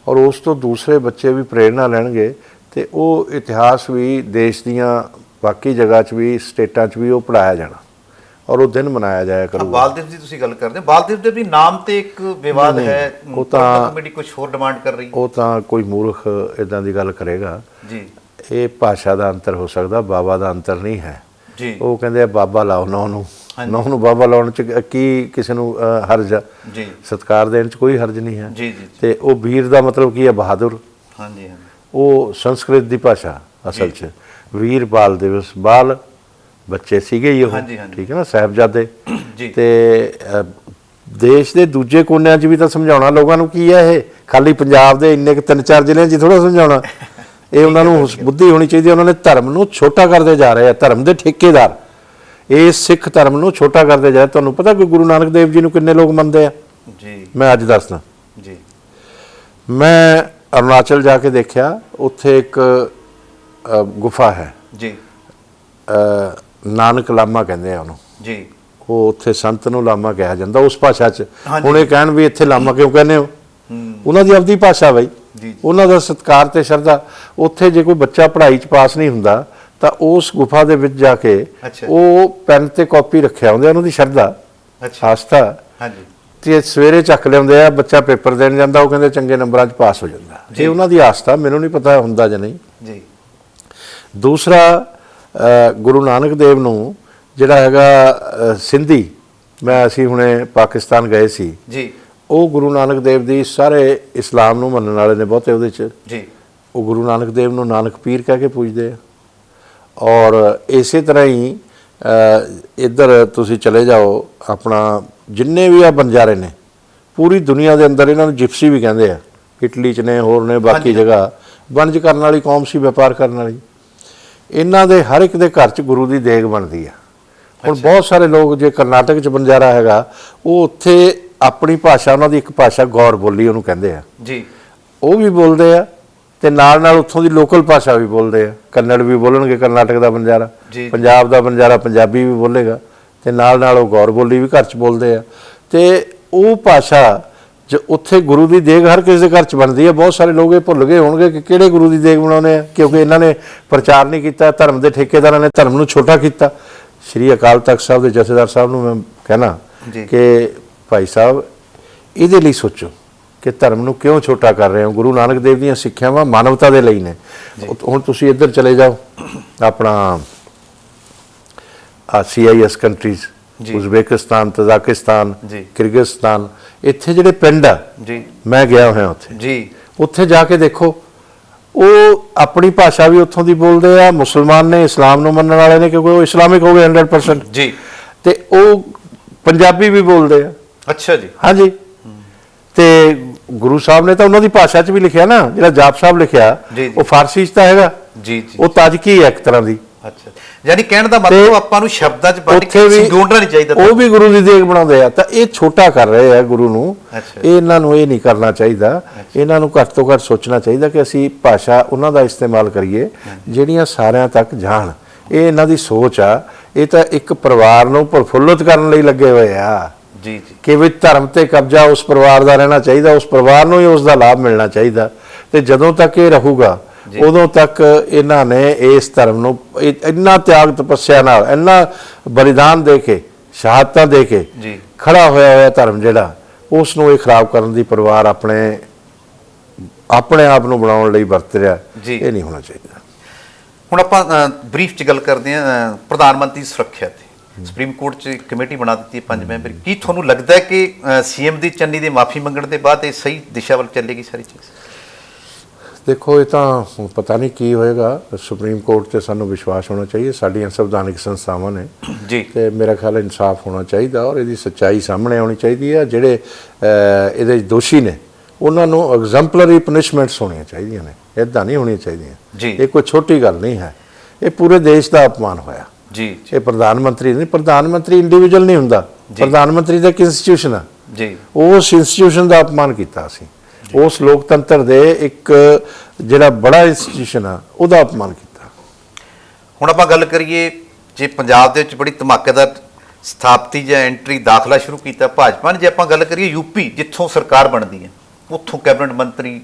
ਔਰ ਉਸ ਤੋਂ ਦੂਸਰੇ ਬੱਚੇ ਵੀ ਪ੍ਰੇਰਨਾ ਲੈਣਗੇ, ਤੇ ਉਹ ਇਤਿਹਾਸ ਵੀ ਦੇਸ਼ ਦੀਆਂ ਬਾਕੀ ਜਗ੍ਹਾ 'ਚ ਵੀ, ਸਟੇਟਾਂ 'ਚ ਵੀ ਉਹ ਪੜ੍ਹਾਇਆ ਜਾਣਾ, ਔਰ ਉਹ ਦਿਨ ਮਨਾਇਆ ਜਾਇਆ ਕਰੂਗਾ। ਬਾਲ ਦਿਵਸ ਦੀ ਤੁਸੀਂ ਗੱਲ ਕਰਦੇ ਹੋ, ਬਾਲ ਦਿਵਸ ਦੇ ਵੀ ਨਾਮ ਤੇ ਇੱਕ ਵਿਵਾਦ ਹੈ, ਉਹ ਤਾਂ ਕਮੇਟੀ ਕੁਝ ਹੋਰ ਡਿਮਾਂਡ ਕਰ ਰਹੀ, ਉਹ ਤਾਂ ਕੋਈ ਮੂਰਖ ਇਦਾਂ ਦੀ ਗੱਲ ਕਰੇਗਾ ਜੀ। ਇਹ ਭਾਸ਼ਾ ਦਾ ਅੰਤਰ ਹੋ ਸਕਦਾ, ਬਾਬਾ ਦਾ ਅੰਤਰ ਨਹੀਂ ਹੈ ਜੀ। ਉਹ ਕਹਿੰਦੇ ਆ ਬਾਬਾ ਲਾਓ ਨੌ ਨੂੰ ਬਾਬਾ ਲਾਉਣ 'ਚ ਕੀ ਕਿਸੇ ਨੂੰ ਹਰਜ ਜੀ, ਸਤਿਕਾਰ ਦੇਣ 'ਚ ਕੋਈ ਹਰਜ ਨਹੀਂ ਹੈ ਜੀ। ਤੇ ਉਹ ਵੀਰ ਦਾ ਮਤਲਬ ਕੀ ਹੈ? ਬਹਾਦਰ। ਹਾਂਜੀ, ਉਹ ਸੰਸਕ੍ਰਿਤ ਦੀ ਭਾਸ਼ਾ ਅਸਲ 'ਚ। ਵੀਰ ਬਾਲ ਦਿਵਸ, ਬਾਲ ਬੱਚੇ ਸੀਗੇ ਹੀ ਉਹ, ਠੀਕ ਹੈ ਨਾ, ਸਾਹਿਬਜ਼ਾਦੇ। ਤੇ ਦੇਸ਼ ਦੇ ਦੂਜੇ ਕੋਨਿਆਂ 'ਚ ਵੀ ਤਾਂ ਸਮਝਾਉਣਾ ਲੋਕਾਂ ਨੂੰ ਕੀ ਹੈ, ਇਹ ਖਾਲੀ ਪੰਜਾਬ ਦੇ ਇੰਨੇ 3-4 ਜ਼ਿਲ੍ਹਿਆਂ 'ਚ ਥੋੜ੍ਹਾ ਸਮਝਾਉਣਾ। ਇਹ ਉਹਨਾਂ ਨੂੰ ਬੁੱਧੀ ਹੋਣੀ ਚਾਹੀਦੀ। ਉਹਨਾਂ ਨੇ ਧਰਮ ਨੂੰ ਛੋਟਾ ਕਰਦੇ ਜਾ ਰਹੇ ਆ, ਧਰਮ ਦੇ ਠੇਕੇਦਾਰ ਇਹ ਸਿੱਖ ਧਰਮ ਨੂੰ ਛੋਟਾ ਕਰਦੇ ਜਾ ਰਹੇ। ਤੁਹਾਨੂੰ ਪਤਾ ਕਿ ਗੁਰੂ ਨਾਨਕ ਦੇਵ ਜੀ ਨੂੰ ਕਿੰਨੇ ਲੋਕ ਮੰਨਦੇ ਆ ਜੀ? ਮੈਂ ਅੱਜ ਦੱਸਦਾ ਜੀ। ਮੈਂ ਅਰੁਣਾਚਲ ਜਾ ਕੇ ਦੇਖਿਆ, ਉੱਥੇ ਇੱਕ ਗੁਫਾ ਹੈ ਜੀ, ਨਾਨਕ ਲਾਮਾ ਕਹਿੰਦੇ ਆ ਉਹਨੂੰ ਜੀ। ਉਹ ਉੱਥੇ ਸੰਤ ਨੂੰ ਲਾਮਾ ਕਿਹਾ ਜਾਂਦਾ ਉਸ ਭਾਸ਼ਾ 'ਚ। ਹੁਣ ਇਹ ਕਹਿਣ ਵੀ ਇੱਥੇ ਲਾਮਾ ਕਿਉਂ ਕਹਿੰਦੇ ਹੋ, ਉਹਨਾਂ ਦੀ ਆਪਦੀ ਭਾਸ਼ਾ ਬਈ, ਉਹਨਾਂ ਦਾ ਸਤਿਕਾਰ ਤੇ ਸ਼ਰਧਾ। ਉੱਥੇ ਜੇ ਕੋਈ ਬੱਚਾ ਪੜ੍ਹਾਈ 'ਚ ਪਾਸ ਨਹੀਂ ਹੁੰਦਾ ਤਾਂ ਉਸ ਗੁਫਾ ਦੇ ਵਿੱਚ ਜਾ ਕੇ ਉਹ ਪੈਨ ਤੇ ਕਾਪੀ ਰੱਖਿਆ ਹੁੰਦਾ, ਉਹਨਾਂ ਦੀ ਸ਼ਰਧਾ, ਆਸਥਾ, ਤੇ ਸਵੇਰੇ ਚੱਕ ਲਿਆਉਂਦੇ ਆ, ਬੱਚਾ ਪੇਪਰ ਦੇਣ ਜਾਂਦਾ, ਉਹ ਕਹਿੰਦੇ ਚੰਗੇ ਨੰਬਰਾਂ 'ਚ ਪਾਸ ਹੋ ਜਾਂਦਾ। ਇਹ ਉਹਨਾਂ ਦੀ ਆਸਥਾ, ਮੈਨੂੰ ਨਹੀਂ ਪਤਾ ਹੁੰਦਾ ਜਾਂ ਨਹੀਂ ਜੀ। ਦੂਸਰਾ, ਗੁਰੂ ਨਾਨਕ ਦੇਵ ਨੂੰ ਜਿਹੜਾ ਹੈਗਾ ਸਿੰਧੀ, ਅਸੀਂ ਹੁਣੇ ਪਾਕਿਸਤਾਨ ਗਏ ਸੀ ਜੀ, ਉਹ ਗੁਰੂ ਨਾਨਕ ਦੇਵ ਦੀ, ਸਾਰੇ ਇਸਲਾਮ ਨੂੰ ਮੰਨਣ ਵਾਲੇ ਨੇ ਬਹੁਤੇ ਉਹਦੇ 'ਚ ਜੀ, ਉਹ ਗੁਰੂ ਨਾਨਕ ਦੇਵ ਨੂੰ ਨਾਨਕ ਪੀਰ ਕਹਿ ਕੇ ਪੁੱਜਦੇ ਆ। ਔਰ ਇਸੇ ਤਰ੍ਹਾਂ ਹੀ ਇੱਧਰ ਤੁਸੀਂ ਚਲੇ ਜਾਓ, ਆਪਣਾ ਜਿੰਨੇ ਵੀ ਆ ਬੰਜਾਰੇ ਨੇ ਪੂਰੀ ਦੁਨੀਆ ਦੇ ਅੰਦਰ, ਇਹਨਾਂ ਨੂੰ ਜਿਪਸੀ ਵੀ ਕਹਿੰਦੇ ਆ, ਇਟਲੀ 'ਚ ਨੇ, ਹੋਰ ਨੇ ਬਾਕੀ ਜਗ੍ਹਾ। ਵਣਜ ਕਰਨ ਵਾਲੀ ਕੌਮ ਸੀ, ਵਪਾਰ ਕਰਨ ਵਾਲੀ। ਇਹਨਾਂ ਦੇ ਹਰ ਇੱਕ ਦੇ ਘਰ 'ਚ ਗੁਰੂ ਦੀ ਦੇਗ ਬਣਦੀ ਆ। ਹੁਣ ਬਹੁਤ ਸਾਰੇ ਲੋਕ ਜੇ ਕਰਨਾਟਕ 'ਚ ਬੰਜਾਰਾ ਹੈਗਾ, ਉਹ ਉੱਥੇ ਆਪਣੀ ਭਾਸ਼ਾ, ਉਹਨਾਂ ਦੀ ਇੱਕ ਭਾਸ਼ਾ ਗੌਰ ਬੋਲੀ ਉਹਨੂੰ ਕਹਿੰਦੇ ਆ ਜੀ, ਉਹ ਵੀ ਬੋਲਦੇ ਆ, ਤੇ ਨਾਲ ਉੱਥੋਂ ਦੀ ਲੋਕਲ ਭਾਸ਼ਾ ਵੀ ਬੋਲਦੇ ਆ। ਕੰਨੜ ਵੀ ਬੋਲਣਗੇ ਕਰਨਾਟਕ ਦਾ ਬੰਜਾਰਾ, ਪੰਜਾਬ ਦਾ ਬੰਜਾਰਾ ਪੰਜਾਬੀ ਵੀ ਬੋਲੇਗਾ, ਤੇ ਨਾਲ ਉਹ ਗੌਰ ਬੋਲੀ ਵੀ ਘਰ 'ਚ ਬੋਲਦੇ ਆ। ਤੇ ਉਹ ਭਾਸ਼ਾ ਜੋ ਉੱਥੇ ਗੁਰੂ ਦੀ ਦੇਗ ਹਰ ਕਿਸੇ ਦੇ ਘਰ 'ਚ ਬਣਦੀ ਹੈ। ਬਹੁਤ ਸਾਰੇ ਲੋਕ ਇਹ ਭੁੱਲ ਗਏ ਹੋਣਗੇ ਕਿ ਕਿਹੜੇ ਗੁਰੂ ਦੀ ਦੇਗ ਬਣਾਉਂਦੇ ਆ, ਕਿਉਂਕਿ ਇਹਨਾਂ ਨੇ ਪ੍ਰਚਾਰ ਨਹੀਂ ਕੀਤਾ, ਧਰਮ ਦੇ ਠੇਕੇਦਾਰਾਂ ਨੇ ਧਰਮ ਨੂੰ ਛੋਟਾ ਕੀਤਾ। ਸ਼੍ਰੀ ਅਕਾਲ ਤਖਤ ਸਾਹਿਬ ਦੇ ਜਥੇਦਾਰ ਸਾਹਿਬ ਨੂੰ ਮੈਂ ਕਹਿਣਾ ਕਿ ਭਾਈ ਸਾਹਿਬ ਇਹਦੇ ਲਈ ਸੋਚੋ ਕਿ ਧਰਮ ਨੂੰ ਕਿਉਂ ਛੋਟਾ ਕਰ ਰਹੇ ਹੋ। ਗੁਰੂ ਨਾਨਕ ਦੇਵ ਦੀਆਂ ਸਿੱਖਿਆਵਾਂ ਮਾਨਵਤਾ ਦੇ ਲਈ ਨੇ। ਹੁਣ ਤੁਸੀਂ ਇੱਧਰ ਚਲੇ ਜਾਓ, ਆਪਣਾ CIS countries, Uzbekistan, Tajikistan, Kyrgyzstan, ਇੱਥੇ ਜਿਹੜੇ ਪਿੰਡ ਆ, ਮੈਂ ਗਿਆ ਹੋਇਆ ਉੱਥੇ, ਉੱਥੇ ਜਾ ਕੇ ਦੇਖੋ, ਉਹ ਆਪਣੀ ਭਾਸ਼ਾ ਵੀ ਉੱਥੋਂ ਦੀ ਬੋਲਦੇ ਆ। ਮੁਸਲਮਾਨ ਨੇ, ਇਸਲਾਮ ਨੂੰ ਮੰਨਣ ਵਾਲੇ ਨੇ, ਕਿਉਂਕਿ ਉਹ ਇਸਲਾਮਿਕ ਹੋ ਗਏ 100% ਜੀ, ਤੇ ਉਹ ਪੰਜਾਬੀ ਵੀ ਬੋਲਦੇ ਆ। ਅੱਛਾ ਜੀ, ਹਾਂਜੀ। ਤੇ ਗੁਰੂ ਸਾਹਿਬ ਨੇ ਤਾਂ ਉਹਨਾਂ ਦੀ ਭਾਸ਼ਾ 'ਚ ਵੀ ਲਿਖਿਆ ਨਾ, ਜਿਹੜਾ ਜਾਪ ਸਾਹਿਬ ਲਿਖਿਆ ਉਹ ਫਾਰਸੀ 'ਚ ਤਾਂ ਹੈਗਾ ਜੀ, ਉਹ ਤਾਜਕੀ ਹੈ ਇੱਕ ਤਰ੍ਹਾਂ ਦੀ। ਅੱਛਾ, ਯਾਨੀ ਕਹਿਣ ਦਾ ਮਤਲਬ ਆਪਾਂ ਨੂੰ ਸ਼ਬਦਾਂ 'ਚ ਬੰਦ ਕੇ ਸੰਗੋੜਨਾ ਨਹੀਂ ਚਾਹੀਦਾ। ਉਹ ਵੀ ਗੁਰੂ ਦੀ ਦੇਗ ਬਣਾਉਂਦੇ ਆ, ਤਾਂ ਇਹ ਛੋਟਾ ਕਰ ਰਹੇ ਆ ਗੁਰੂ ਨੂੰ। ਇਹਨਾਂ ਨੂੰ ਇਹ ਨਹੀਂ ਕਰਨਾ ਚਾਹੀਦਾ। ਇਹਨਾਂ ਨੂੰ ਘੱਟ ਤੋਂ ਘੱਟ ਸੋਚਣਾ ਚਾਹੀਦਾ ਕਿ ਅਸੀਂ ਭਾਸ਼ਾ ਉਹਨਾਂ ਦਾ ਇਸਤੇਮਾਲ ਕਰੀਏ ਜਿਹੜੀਆਂ ਸਾਰਿਆਂ ਤੱਕ ਜਾਣ। ਇਹ ਇਹਨਾਂ ਦੀ ਸੋਚ ਆ। ਇਹ ਤਾਂ ਇੱਕ ਪਰਿਵਾਰ ਨੂੰ ਪ੍ਰਫੁੱਲਤ ਕਰਨ ਲਈ ਲੱਗੇ ਹੋਏ ਆ ਜੀ, ਕਿ ਵੀ ਧਰਮ ਤੇ ਕਬਜ਼ਾ ਉਸ ਪਰਿਵਾਰ ਦਾ ਰਹਿਣਾ ਚਾਹੀਦਾ, ਉਸ ਪਰਿਵਾਰ ਨੂੰ ਹੀ ਉਸ ਦਾ ਲਾਭ ਮਿਲਣਾ ਚਾਹੀਦਾ। ਤੇ ਜਦੋਂ ਤੱਕ ਇਹ ਰਹੂਗਾ ਉਦੋਂ ਤੱਕ ਇਹਨਾਂ ਨੇ ਇਸ ਧਰਮ ਨੂੰ ਇੰਨਾ ਤਿਆਗ ਤਪੱਸਿਆ ਨਾਲ, ਇੰਨਾ ਬਲੀਦਾਨ ਦੇ ਕੇ, ਸ਼ਹਾਦਤਾਂ ਦੇ ਕੇ ਖੜਾ ਹੋਇਆ ਧਰਮ ਜਿਹੜਾ, ਉਸ ਨੂੰ ਇਹ ਖਰਾਬ ਕਰਨ ਦੀ ਪਰਿਵਾਰ ਆਪਣੇ ਆਪ ਨੂੰ ਬਣਾਉਣ ਲਈ ਵਰਤ ਰਿਹਾ। ਇਹ ਨਹੀਂ ਹੋਣਾ ਚਾਹੀਦਾ। ਹੁਣ ਆਪਾਂ ਬਰੀਫ 'ਚ ਗੱਲ ਕਰਦੇ ਹਾਂ ਪ੍ਰਧਾਨ ਮੰਤਰੀ ਸੁਰੱਖਿਆ ਤੇ। ਸੁਪਰੀਮ ਕੋਰਟ 'ਚ ਕਮੇਟੀ ਬਣਾ ਦਿੱਤੀ ਹੈ 5 ਮੈਂਬਰੀ। ਕੀ ਤੁਹਾਨੂੰ ਲੱਗਦਾ ਹੈ ਕਿ CM ਦੀ ਚੰਨੀ ਦੇ ਮਾਫੀ ਮੰਗਣ ਦੇ ਬਾਅਦ ਇਹ ਸਹੀ ਦਿਸ਼ਾ ਵੱਲ ਚੱਲੇਗੀ ਸਾਰੀ ਚੀਜ਼? ਦੇਖੋ, ਇਹ ਤਾਂ ਪਤਾ ਨਹੀਂ ਕੀ ਹੋਏਗਾ। ਸੁਪਰੀਮ ਕੋਰਟ 'ਤੇ ਸਾਨੂੰ ਵਿਸ਼ਵਾਸ ਹੋਣਾ ਚਾਹੀਏ। ਸਾਡੀਆਂ ਸੰਵਿਧਾਨਿਕ ਸੰਸਥਾਵਾਂ ਨੇ ਜੀ, ਤੇ ਮੇਰਾ ਖਿਆਲ ਇਨਸਾਫ ਹੋਣਾ ਚਾਹੀਦਾ ਔਰ ਇਹਦੀ ਸੱਚਾਈ ਸਾਹਮਣੇ ਆਉਣੀ ਚਾਹੀਦੀ ਹੈ। ਜਿਹੜੇ ਇਹਦੇ ਦੋਸ਼ੀ ਨੇ ਉਹਨਾਂ ਨੂੰ ਐਗਜ਼ੈਂਪਲਰੀ ਪਨਿਸ਼ਮੈਂਟਸ ਹੋਣੀਆਂ ਚਾਹੀਦੀਆਂ ਨੇ, ਇੱਦਾਂ ਨਹੀਂ ਹੋਣੀਆਂ ਚਾਹੀਦੀਆਂ ਜੀ। ਇਹ ਕੋਈ ਛੋਟੀ ਗੱਲ ਨਹੀਂ ਹੈ, ਇਹ ਪੂਰੇ ਦੇਸ਼ ਦਾ ਅਪਮਾਨ ਹੋਇਆ ਜੀ। ਇਹ ਪ੍ਰਧਾਨ ਮੰਤਰੀ ਨਹੀਂ, ਪ੍ਰਧਾਨ ਮੰਤਰੀ ਇੰਡੀਵਿਜੂਅਲ ਨਹੀਂ ਹੁੰਦਾ, ਪ੍ਰਧਾਨ ਮੰਤਰੀ ਦਾ ਇੱਕ ਇੰਸਟੀਟਿਊਸ਼ਨ ਆ ਜੀ। ਉਸ ਇੰਸਟੀਟਿਊਸ਼ਨ ਦਾ ਅਪਮਾਨ ਕੀਤਾ ਅਸੀਂ, ਉਸ ਲੋਕਤੰਤਰ ਦੇ ਇੱਕ ਜਿਹੜਾ ਬੜਾ ਇੰਸਟੀਟਿਊਸ਼ਨ ਆ ਉਹਦਾ ਅਪਮਾਨ ਕੀਤਾ। ਹੁਣ ਆਪਾਂ ਗੱਲ ਕਰੀਏ, ਜੇ ਪੰਜਾਬ ਦੇ ਵਿੱਚ ਬੜੀ ਧਮਾਕੇਦਾਰ ਸਥਾਪਤੀ ਜਾਂ ਐਂਟਰੀ ਦਾਖਲਾ ਸ਼ੁਰੂ ਕੀਤਾ ਭਾਜਪਾ ਨੇ। ਜੇ ਆਪਾਂ ਗੱਲ ਕਰੀਏ ਯੂਪੀ, ਜਿੱਥੋਂ ਸਰਕਾਰ ਬਣਦੀ ਹੈ, ਉੱਥੋਂ ਕੈਬਨਿਟ ਮੰਤਰੀ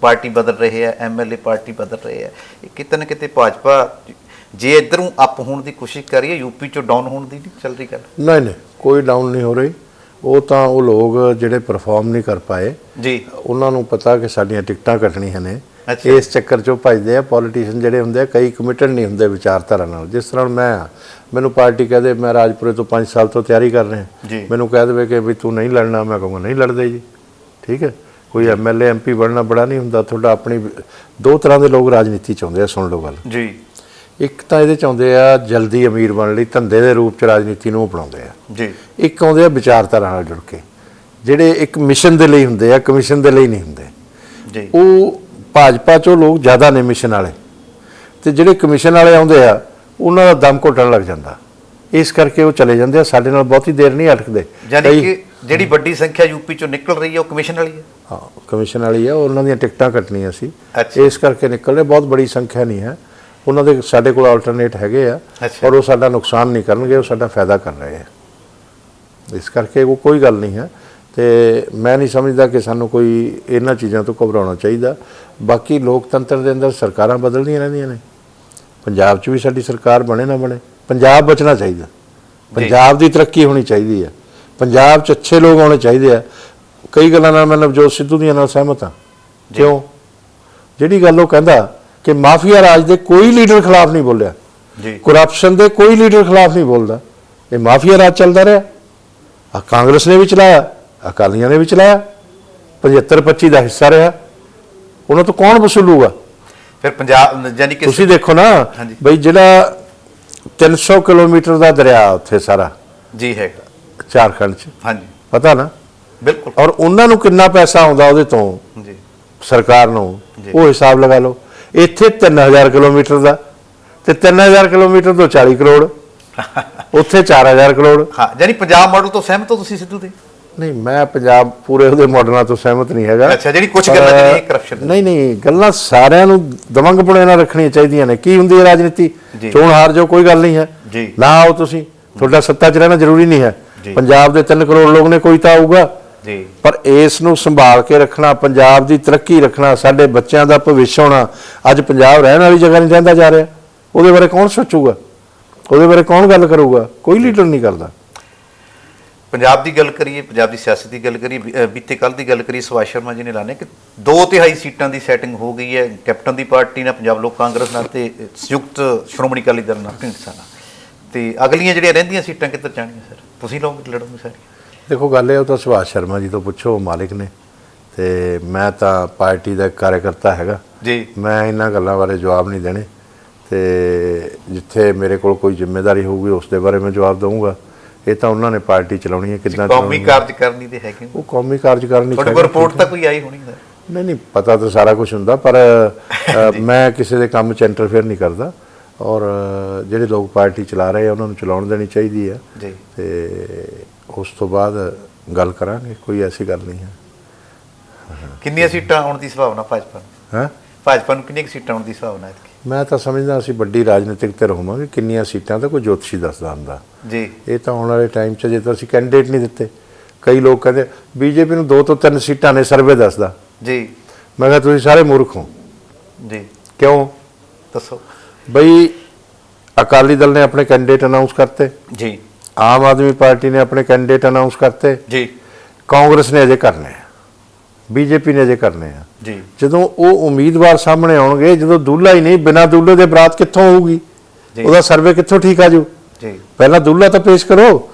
ਪਾਰਟੀ ਬਦਲ ਰਹੇ ਆ, MLA ਪਾਰਟੀ ਬਦਲ ਰਹੇ ਆ। ਇਹ ਕਿਤੇ ਨਾ ਕਿਤੇ ਭਾਜਪਾ ਜੇ ਇੱਧਰੋਂ ਅਪ ਹੋਣ ਦੀ ਕੋਸ਼ਿਸ਼ ਕਰੀਏ, ਯੂਪੀ 'ਚੋਂ ਡਾਊਨ ਹੋਣ ਦੀ ਨਹੀਂ ਚੱਲ ਰਹੀ ਗੱਲ? ਨਹੀਂ, ਕੋਈ ਡਾਊਨ ਨਹੀਂ ਹੋ ਰਹੀ। ਉਹ ਤਾਂ ਉਹ ਲੋਕ ਜਿਹੜੇ ਪਰਫਾਰਮ ਨਹੀਂ ਕਰ ਪਾਏ ਜੀ, ਉਹਨਾਂ ਨੂੰ ਪਤਾ ਕਿ ਸਾਡੀਆਂ ਟਿਕਟਾਂ ਕੱਟਣੀਆਂ ਨੇ, ਇਸ ਚੱਕਰ 'ਚੋਂ ਭੱਜਦੇ ਆ। ਪੋਲੀਟੀਸ਼ੀਅਨ ਜਿਹੜੇ ਹੁੰਦੇ ਆ, ਕਈ ਕਮਿਟਡ ਨਹੀਂ ਹੁੰਦੇ ਵਿਚਾਰਧਾਰਾ ਨਾਲ। ਜਿਸ ਤਰ੍ਹਾਂ ਮੈਂ ਆ, ਮੈਨੂੰ ਪਾਰਟੀ ਕਹਿ ਦੇ ਮੈਂ ਰਾਜਪੁਰੇ ਤੋਂ 5 ਸਾਲ ਤੋਂ ਤਿਆਰੀ ਕਰ ਰਿਹਾ, ਮੈਨੂੰ ਕਹਿ ਦੇਵੇ ਕਿ ਵੀ ਤੂੰ ਨਹੀਂ ਲੜਨਾ, ਮੈਂ ਕਹੂੰਗਾ ਨਹੀਂ ਲੜਦੇ ਜੀ, ਠੀਕ ਹੈ। ਕੋਈ MLA MP ਬਣਨਾ ਬੜਾ ਨਹੀਂ ਹੁੰਦਾ। ਤੁਹਾਡਾ ਆਪਣੀ ਦੋ ਤਰ੍ਹਾਂ ਦੇ ਲੋਕ ਰਾਜਨੀਤੀ 'ਚ ਆਉਂਦੇ ਆ, ਸੁਣ ਲਓ ਗੱਲ ਜੀ। ਇੱਕ ਤਾਂ ਇਹਦੇ 'ਚ ਆਉਂਦੇ ਆ ਜਲਦੀ ਅਮੀਰ ਬਣਨ ਲਈ, ਧੰਦੇ ਦੇ ਰੂਪ 'ਚ ਰਾਜਨੀਤੀ ਨੂੰ ਅਪਣਾਉਂਦੇ ਆ ਜੀ। ਇੱਕ ਆਉਂਦੇ ਆ ਵਿਚਾਰਧਾਰਾ ਨਾਲ ਜੁੜ ਕੇ, ਜਿਹੜੇ ਇੱਕ ਮਿਸ਼ਨ ਦੇ ਲਈ ਹੁੰਦੇ ਆ, ਕਮਿਸ਼ਨ ਦੇ ਲਈ ਨਹੀਂ ਹੁੰਦੇ ਜੀ। ਉਹ ਭਾਜਪਾ 'ਚੋਂ ਲੋਕ ਜ਼ਿਆਦਾ ਨੇ ਮਿਸ਼ਨ ਵਾਲੇ, ਤੇ ਜਿਹੜੇ ਕਮਿਸ਼ਨ ਵਾਲੇ ਆਉਂਦੇ ਆ ਉਹਨਾਂ ਦਾ ਦਮ ਘੁੱਟਣ ਲੱਗ ਜਾਂਦਾ। ਇਸ ਕਰਕੇ ਉਹ ਚਲੇ ਜਾਂਦੇ ਆ, ਸਾਡੇ ਨਾਲ ਬਹੁਤੀ ਦੇਰ ਨਹੀਂ ਅਟਕਦੇ। ਯਾਨੀ ਕਿ ਜਿਹੜੀ ਵੱਡੀ ਸੰਖਿਆ ਯੂਪੀ 'ਚੋਂ ਨਿਕਲ ਰਹੀ ਹੈ ਉਹ ਕਮਿਸ਼ਨ ਵਾਲੀ ਹੈ? ਹਾਂ, ਕਮਿਸ਼ਨ ਵਾਲੀ ਆ। ਉਹਨਾਂ ਦੀਆਂ ਟਿਕਟਾਂ ਕੱਟਣੀਆਂ ਸੀ, ਇਸ ਕਰਕੇ ਨਿਕਲ ਰਹੇ। ਬਹੁਤ ਬੜੀ ਸੰਖਿਆ ਨਹੀਂ ਹੈ ਉਹਨਾਂ ਦੇ। ਸਾਡੇ ਕੋਲ ਆਲਟਰਨੇਟ ਹੈਗੇ ਆ, ਔਰ ਉਹ ਸਾਡਾ ਨੁਕਸਾਨ ਨਹੀਂ ਕਰਨਗੇ, ਉਹ ਸਾਡਾ ਫਾਇਦਾ ਕਰ ਰਹੇ ਆ। ਇਸ ਕਰਕੇ ਉਹ ਕੋਈ ਗੱਲ ਨਹੀਂ ਹੈ। ਤੇ ਮੈਂ ਨਹੀਂ ਸਮਝਦਾ ਕਿ ਸਾਨੂੰ ਕੋਈ ਇਹਨਾਂ ਚੀਜ਼ਾਂ ਤੋਂ ਘਬਰਾਉਣਾ ਚਾਹੀਦਾ। ਬਾਕੀ ਲੋਕਤੰਤਰ ਦੇ ਅੰਦਰ ਸਰਕਾਰਾਂ ਬਦਲਦੀਆਂ ਰਹਿੰਦੀਆਂ ਨੇ। ਪੰਜਾਬ 'ਚ ਵੀ ਸਾਡੀ ਸਰਕਾਰ ਬਣੇ ਨਾ ਬਣੇ, ਪੰਜਾਬ ਬਚਣਾ ਚਾਹੀਦਾ, ਪੰਜਾਬ ਦੀ ਤਰੱਕੀ ਹੋਣੀ ਚਾਹੀਦੀ ਹੈ, ਪੰਜਾਬ 'ਚ ਅੱਛੇ ਲੋਕ ਆਉਣੇ ਚਾਹੀਦੇ ਆ। ਕਈ ਗੱਲਾਂ ਨਾਲ ਮੈਂ ਨਵਜੋਤ ਸਿੱਧੂ ਦੀਆਂ ਨਾਲ ਸਹਿਮਤ ਹਾਂ। ਕਿਉਂ? ਜਿਹੜੀ ਗੱਲ ਉਹ ਕਹਿੰਦਾ ਕਿ ਮਾਫੀਆ ਰਾਜ ਦੇ ਕੋਈ ਲੀਡਰ ਖਿਲਾਫ ਨਹੀਂ ਬੋਲਿਆ, ਕਰਪਸ਼ਨ ਦੇ ਕੋਈ ਲੀਡਰ ਖਿਲਾਫ ਨਹੀਂ ਬੋਲਦਾ। ਇਹ ਮਾਫੀਆ ਰਾਜ ਚੱਲਦਾ ਰਿਹਾ। ਆ ਕਾਂਗਰਸ ਨੇ ਵੀ ਚਲਾਇਆ, ਅਕਾਲੀਆਂ ਨੇ ਵੀ ਚਲਾਇਆ, 75-25 ਦਾ ਹਿੱਸਾ ਰਿਹਾ। ਉਹਨਾਂ ਤੋਂ ਕੌਣ ਵਸੂਲੂਗਾ? ਫਿਰ ਪੰਜਾਬ ਯਾਨੀ ਕਿ ਤੁਸੀਂ ਦੇਖੋ ਨਾ ਬਈ, ਜਿਹੜਾ 300 ਕਿਲੋਮੀਟਰ ਦਾ ਦਰਿਆ ਉੱਥੇ ਸਾਰਾ ਜੀ ਹੈਗਾ ਝਾਰਖੰਡ 'ਚ, ਹਾਂਜੀ ਪਤਾ ਨਾ? ਬਿਲਕੁਲ। ਔਰ ਉਹਨਾਂ ਨੂੰ ਕਿੰਨਾ ਪੈਸਾ ਆਉਂਦਾ ਉਹਦੇ ਤੋਂ ਜੀ, ਸਰਕਾਰ ਨੂੰ, ਉਹ ਹਿਸਾਬ ਲਗਾ ਲਓ। ਇੱਥੇ 3000 ਕਿਲੋਮੀਟਰ ਦਾ, ਤੇ 3000 ਕਿਲੋਮੀਟਰ ਤੋਂ 40 ਕਰੋੜ। ਉੱਥੇ 4000 ਕਰੋੜ। ਹਾਂ, ਯਾਨੀ ਪੰਜਾਬ ਮਾਡਲ ਤੋਂ ਸਹਿਮਤ ਹੋ ਤੁਸੀਂ ਸਿੱਧੂ ਦੇ? ਨਹੀਂ, ਮੈਂ ਪੰਜਾਬ ਪੂਰੇ ਉਹਦੇ ਮਾਡਲਾਂ ਤੋਂ ਸਹਿਮਤ ਨਹੀਂ ਹੈਗਾ। ਅੱਛਾ, ਜਿਹੜੀ ਕੁਝ ਗੱਲਾਂ ਜਿਹੜੀਆਂ ਕਰਪਸ਼ਨ ਨਹੀਂ, ਗੱਲਾਂ ਸਾਰਿਆਂ ਨੂੰ ਦਮੰਗਪੁਣੇ ਨਾਲ ਰੱਖਣੀਆਂ ਚਾਹੀਦੀਆਂ ਨੇ। ਕੀ ਹੁੰਦੀ ਹੈ ਰਾਜਨੀਤੀ? ਚੋਣ ਹਾਰ ਜੋ ਕੋਈ ਗੱਲ ਨਹੀਂ ਹੈ, ਨਾ ਆਓ ਤੁਸੀਂ, ਤੁਹਾਡਾ ਸੱਤਾ 'ਚ ਰਹਿਣਾ ਜ਼ਰੂਰੀ ਨਹੀਂ ਹੈ। ਪੰਜਾਬ ਦੇ 3 ਕਰੋੜ ਲੋਕ ਨੇ, ਕੋਈ ਤਾਂ ਆਊਗਾ ਜੀ। ਪਰ ਇਸ ਨੂੰ ਸੰਭਾਲ ਕੇ ਰੱਖਣਾ, ਪੰਜਾਬ ਦੀ ਤਰੱਕੀ ਰੱਖਣਾ, ਸਾਡੇ ਬੱਚਿਆਂ ਦਾ ਭਵਿੱਖ ਹੋਣਾ। ਅੱਜ ਪੰਜਾਬ ਰਹਿਣ ਵਾਲੀ ਜਗ੍ਹਾ ਨਹੀਂ ਰਹਿੰਦਾ ਜਾ ਰਿਹਾ, ਉਹਦੇ ਬਾਰੇ ਕੌਣ ਸੋਚੂਗਾ? ਉਹਦੇ ਬਾਰੇ ਕੌਣ ਗੱਲ ਕਰੂਗਾ? ਕੋਈ ਲੀਡਰ ਨਹੀਂ ਕਰਦਾ। ਪੰਜਾਬ ਦੀ ਗੱਲ ਕਰੀਏ, ਪੰਜਾਬ ਦੀ ਸਿਆਸਤ ਦੀ ਗੱਲ ਕਰੀਏ, ਬੀਤੇ ਕੱਲ ਦੀ ਗੱਲ ਕਰੀਏ, ਸੁਭਾਸ਼ ਸ਼ਰਮਾ ਜੀ ਨੇ ਐਲਾਨਿਆ ਕਿ 2/3 ਸੀਟਾਂ ਦੀ ਸੈਟਿੰਗ ਹੋ ਗਈ ਹੈ, ਕੈਪਟਨ ਦੀ ਪਾਰਟੀ ਨਾਲ, ਪੰਜਾਬ ਲੋਕ ਕਾਂਗਰਸ ਨਾਲ ਤੇ ਸੰਯੁਕਤ ਸ਼੍ਰੋਮਣੀ ਅਕਾਲੀ ਦਲ ਨਾਲ, ਢੀਂਡਸਾ ਨਾਲ। ਤੇ ਅਗਲੀਆਂ ਜਿਹੜੀਆਂ ਰਹਿੰਦੀਆਂ ਸੀਟਾਂ ਕਿੱਧਰ ਜਾਣੀਆਂ ਸਰ? ਤੁਸੀਂ ਲੋਕ ਲੜੋਗੇ ਸਾਰੀਆਂ? ਦੇਖੋ, ਗੱਲ ਇਹ ਉਹ ਤਾਂ ਸੁਭਾਸ਼ ਸ਼ਰਮਾ ਜੀ ਤੋਂ ਪੁੱਛੋ, ਮਾਲਿਕ ਨੇ। ਤੇ ਮੈਂ ਤਾਂ ਪਾਰਟੀ ਦਾ ਕਾਰਜਕਰਤਾ ਹੈਗਾ ਜੀ, ਮੈਂ ਇਹਨਾਂ ਗੱਲਾਂ ਬਾਰੇ ਜਵਾਬ ਨਹੀਂ ਦੇਣੇ। ਤੇ ਜਿੱਥੇ ਮੇਰੇ ਕੋਲ ਕੋਈ ਜ਼ਿੰਮੇਵਾਰੀ ਹੋਊਗੀ ਉਸ ਦੇ ਬਾਰੇ ਮੈਂ ਜਵਾਬ ਦਊਂਗਾ। ਇਹ ਤਾਂ ਉਹਨਾਂ ਨੇ ਪਾਰਟੀ ਚਲਾਉਣੀ ਹੈ, ਕਿੱਦਾਂ ਕੌਮੀ ਕਾਰਜਕਾਰਨੀ ਦੇ ਹੈਗੇ ਉਹ ਕੌਮੀ ਕਾਰਜਕਾਰਨੀ। ਤੁਹਾਡੇ ਕੋਲ ਰਿਪੋਰਟ ਤਾਂ ਕੋਈ ਆਈ ਹੋਣੀ ਸਰ? ਨਹੀਂ, ਪਤਾ ਤਾਂ ਸਾਰਾ ਕੁਝ ਹੁੰਦਾ, ਪਰ ਮੈਂ ਕਿਸੇ ਦੇ ਕੰਮ 'ਚ ਇੰਟਰਫੇਅਰ ਨਹੀਂ ਕਰਦਾ। ਔਰ ਜਿਹੜੇ ਲੋਕ ਪਾਰਟੀ ਚਲਾ ਰਹੇ ਆ ਉਹਨਾਂ ਨੂੰ ਚਲਾਉਣ ਦੇਣੀ ਚਾਹੀਦੀ ਹੈ ਜੀ। ਤੇ ਉਸ ਤੋਂ ਬਾਅਦ ਗੱਲ ਕਰਾਂਗੇ, ਕੋਈ ਐਸੀ ਗੱਲ ਨਹੀਂ ਹੈ। ਕਿੰਨੀਆਂ ਸੀਟਾਂ ਆਉਣ ਦੀ ਸੰਭਾਵਨਾ ਭਾਜਪਾ ਨੂੰ? ਹੈ, ਭਾਜਪਾ ਨੂੰ ਕਿੰਨੀਆਂ ਸੀਟਾਂ ਆਉਣ ਦੀ ਸੰਭਾਵਨਾ ਹੈ? ਮੈਂ ਤਾਂ ਸਮਝਦਾ ਅਸੀਂ ਵੱਡੀ ਰਾਜਨੀਤਿਕ ਧਿਰ ਹੋਵਾਂਗੇ। ਕਿੰਨੀਆਂ ਸੀਟਾਂ ਤਾਂ ਕੋਈ ਜੋਤਸ਼ੀ ਦੱਸਦਾ ਹੁੰਦਾ ਜੀ। ਇਹ ਤਾਂ ਆਉਣ ਵਾਲੇ ਟਾਈਮ 'ਚ, ਜੇ ਤਾਂ ਅਸੀਂ ਕੈਂਡੀਡੇਟ ਨਹੀਂ ਦਿੱਤੇ, ਕਈ ਲੋਕ ਕਹਿੰਦੇ ਬੀਜੇਪੀ ਨੂੰ 2 ਤੋਂ 3 ਸੀਟਾਂ ਨੇ, ਸਰਵੇ ਦੱਸਦਾ ਜੀ। ਮੈਂ ਕਿਹਾ ਤੁਸੀਂ ਸਾਰੇ ਮੂਰਖ ਹੋ ਜੀ। ਕਿਉਂ? ਦੱਸੋ। ਬਈ ਅਕਾਲੀ ਦਲ ਨੇ ਆਪਣੇ ਕੈਂਡੀਡੇਟ ਅਨਾਉਂਸ ਕਰਤੇ ਜੀ, ਆਮ ਆਦਮੀ ਪਾਰਟੀ ਨੇ ਆਪਣੇ ਕੈਂਡੀਡੇਟ ਅਨਾਉਂਸ ਕਰਤੇ ਜੀ, ਕਾਂਗਰਸ ਨੇ ਅਜੇ ਕਰਨੇ ਆ, ਬੀਜੇਪੀ ਨੇ ਅਜੇ ਕਰਨੇ ਆ ਜੀ। ਜਦੋਂ ਉਹ ਉਮੀਦਵਾਰ ਸਾਹਮਣੇ ਆਉਣਗੇ, ਜਦੋਂ ਦੂਲਾ ਹੀ ਨਹੀਂ, ਬਿਨਾਂ ਦੂਲੇ ਦੇ ਬਰਾਤ ਕਿੱਥੋਂ ਹੋਊਗੀ? ਉਹਦਾ ਸਰਵੇ ਕਿੱਥੋਂ ਠੀਕ ਆ ਜੂ? ਜੀ। ਪਹਿਲਾਂ ਦੂਲਾ ਤਾਂ ਪੇਸ਼ ਕਰੋ।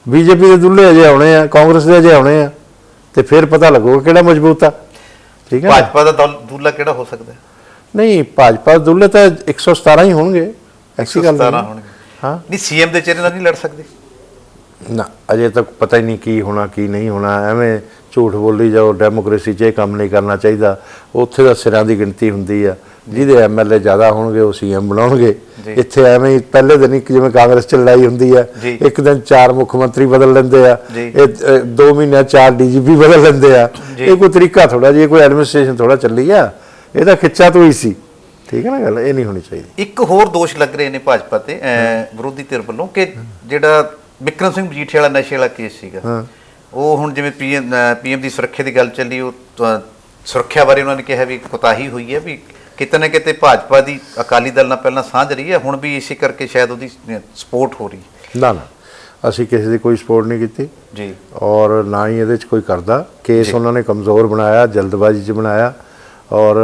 ਬੀਜੇਪੀ ਦੇ ਦੂਲੇ ਅਜੇ ਆਉਣੇ ਆ, ਕਾਂਗਰਸ ਦੇ ਅਜੇ ਆਉਣੇ ਆ, ਤੇ ਫਿਰ ਪਤਾ ਲੱਗੂਗਾ ਕਿਹੜਾ ਮਜ਼ਬੂਤ ਆ। ਠੀਕ ਹੈ। ਭਾਜਪਾ ਦਾ ਦੂਲਾ ਕਿਹੜਾ ਹੋ ਸਕਦਾ? ਨਹੀਂ, ਭਾਜਪਾ ਦੂਲੇ ਤਾਂ 117 ਹੀ ਹੋਣਗੇ, ਐਸੀ ਗੱਲ ਨਹੀਂ। ਹਾਂ, ਨਹੀਂ, ਸੀਐਮ ਦੇ ਚਿਹਰੇ ਨਾਲ ਨਹੀਂ ਲੜ ਸਕਦੇ? ਨਾ, ਅਜੇ ਤੱਕ ਪਤਾ ਹੀ ਨਹੀਂ ਕੀ ਹੋਣਾ ਕੀ ਨਹੀਂ ਹੋਣਾ। ਐਵੇਂ ਝੂਠ ਬੋਲੀ ਜਾਓ। ਡੈਮੋਕ੍ਰੇਸੀ 'ਚ ਇਹ ਕੰਮ ਨਹੀਂ ਕਰਨਾ ਚਾਹੀਦਾ। ਉੱਥੇ ਦਾ ਸਿਰਾਂ ਦੀ ਗਿਣਤੀ ਹੁੰਦੀ ਆ, ਜਿਹਦੇ ਐਮਐਲਏ ਜ਼ਿਆਦਾ ਹੋਣਗੇ ਉਹ ਸੀਐਮ ਬਣਾਉਣਗੇ। ਇੱਥੇ ਐਵੇਂ ਹੀ ਪਹਿਲੇ ਦਿਨ ਇੱਕ ਜਿਵੇਂ ਕਾਂਗਰਸ 'ਚ ਲੜਾਈ ਹੁੰਦੀ ਆ, ਇੱਕ ਦਿਨ 4 ਮੁੱਖ ਮੰਤਰੀ ਬਦਲ ਲੈਂਦੇ ਆ, ਇਹ 2 ਮਹੀਨਿਆਂ 4 ਡੀਜੀਪੀ ਬਦਲ ਲੈਂਦੇ ਆ। ਇਹ ਕੋਈ ਤਰੀਕਾ ਥੋੜਾ ਜੀ, ਕੋਈ ਐਡਮਿਨਿਸਟ੍ਰੇਸ਼ਨ ਥੋੜਾ ਚੱਲੀ ਆ। ਇਹ ਤਾਂ ਖਿੱਚਾ ਤੋਂ ਹੀ ਸੀ। ਠੀਕ ਹੈ ਨਾ ਗੱਲ? ਇਹ ਨਹੀਂ ਹੋਣੀ ਚਾਹੀਦੀ। ਇੱਕ ਹੋਰ ਦੋਸ਼ ਲੱਗ ਰਹੇ ਨੇ ਭਾਜਪਾ ਤੇ ਵਿਰੋਧੀ ਧਿਰ ਵੱਲੋਂ ਕਿ ਜਿਹੜਾ ਬਿਕਰਮ ਸਿੰਘ ਮਜੀਠੀਆ ਵਾਲਾ ਨਸ਼ੇ ਵਾਲਾ ਕੇਸ ਸੀਗਾ, ਉਹ ਹੁਣ ਜਿਵੇਂ ਪੀਐਮ ਦੀ ਸੁਰੱਖਿਆ ਦੀ ਗੱਲ ਚੱਲੀ, ਉਹ ਸੁਰੱਖਿਆ ਬਾਰੇ ਉਹਨਾਂ ਨੇ ਕਿਹਾ ਵੀ ਕੋਤਾਹੀ ਹੋਈ ਹੈ, ਵੀ ਕਿਤੇ ਨਾ ਕਿਤੇ ਭਾਜਪਾ ਦੀ ਅਕਾਲੀ ਦਲ ਨਾਲ ਪਹਿਲਾਂ ਸਾਂਝ ਰਹੀ ਹੈ, ਹੁਣ ਵੀ ਇਸੇ ਕਰਕੇ ਸ਼ਾਇਦ ਉਹਦੀ ਸਪੋਰਟ ਹੋ ਰਹੀ। ਨਾ, ਅਸੀਂ ਕਿਸੇ ਦੀ ਕੋਈ ਸਪੋਰਟ ਨਹੀਂ ਕੀਤੀ ਜੀ, ਔਰ ਨਾ ਹੀ ਇਹਦੇ 'ਚ ਕੋਈ ਕਰਦਾ। ਕੇਸ ਉਹਨਾਂ ਨੇ ਕਮਜ਼ੋਰ ਬਣਾਇਆ, ਜਲਦਬਾਜ਼ੀ 'ਚ ਬਣਾਇਆ ਔਰ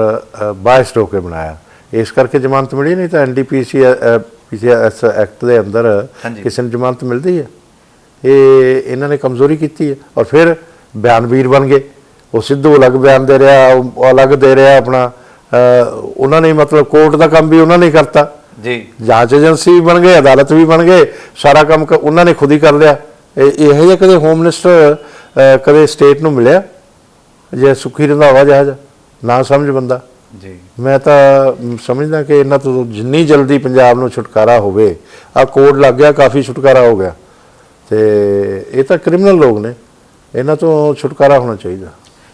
ਬਾਇਸਡ ਹੋ ਕੇ ਬਣਾਇਆ। ਇਸ ਕਰਕੇ ਜ਼ਮਾਨਤ ਮਿਲੀ, ਨਹੀਂ ਤਾਂ ਐਨਡੀਪੀਸੀ ਐਕਟ ਦੇ ਅੰਦਰ ਕਿਸੇ ਨੂੰ ਜ਼ਮਾਨਤ ਮਿਲਦੀ ਹੈ। ਇਹ ਇਹਨਾਂ ਨੇ ਕਮਜ਼ੋਰੀ ਕੀਤੀ ਹੈ। ਔਰ ਫਿਰ ਬਿਆਨਵੀਰ ਬਣ ਗਏ। ਉਹ ਸਿੱਧੂ ਅਲੱਗ ਬਿਆਨ ਦੇ ਰਿਹਾ, ਉਹ ਅਲੱਗ ਦੇ ਰਿਹਾ ਆਪਣਾ। ਉਹਨਾਂ ਨੇ ਮਤਲਬ ਕੋਰਟ ਦਾ ਕੰਮ ਵੀ ਉਹਨਾਂ ਨੇ ਕਰਤਾ ਜੀ, ਜਾਂਚ ਏਜੰਸੀ ਵੀ ਬਣ ਗਏ, ਅਦਾਲਤ ਵੀ ਬਣ ਗਏ, ਸਾਰਾ ਕੰਮ ਉਹਨਾਂ ਨੇ ਖੁਦ ਹੀ ਕਰ ਲਿਆ। ਇਹੋ ਜਿਹਾ ਕਦੇ ਹੋਮ ਮਿਨਿਸਟਰ ਕਦੇ ਸਟੇਟ ਨੂੰ ਮਿਲਿਆ ਜੇ ਸੁੱਖੀ ਰੰਧਾਵਾ ਜਿਹਾ ਨਾ ਸਮਝ ਬੰਦਾ ਜੀ। ਮੈਂ ਤਾਂ ਸਮਝਦਾ ਕਿ ਇਹਨਾਂ ਤੋਂ ਜਿੰਨੀ ਜਲਦੀ ਪੰਜਾਬ ਨੂੰ ਛੁਟਕਾਰਾ ਹੋਵੇ, ਆ ਕੋਡ ਲੱਗ ਗਿਆ, ਕਾਫੀ ਛੁਟਕਾਰਾ ਹੋ ਗਿਆ। ਤੇ ਇਹ ਤਾਂ ਕ੍ਰਿਮੀਨਲ ਲੋਕ ਨੇ, ਇਹਨਾਂ ਤੋਂ ਛੁਟਕਾਰਾ ਹੋਣਾ ਚਾਹੀਦਾ।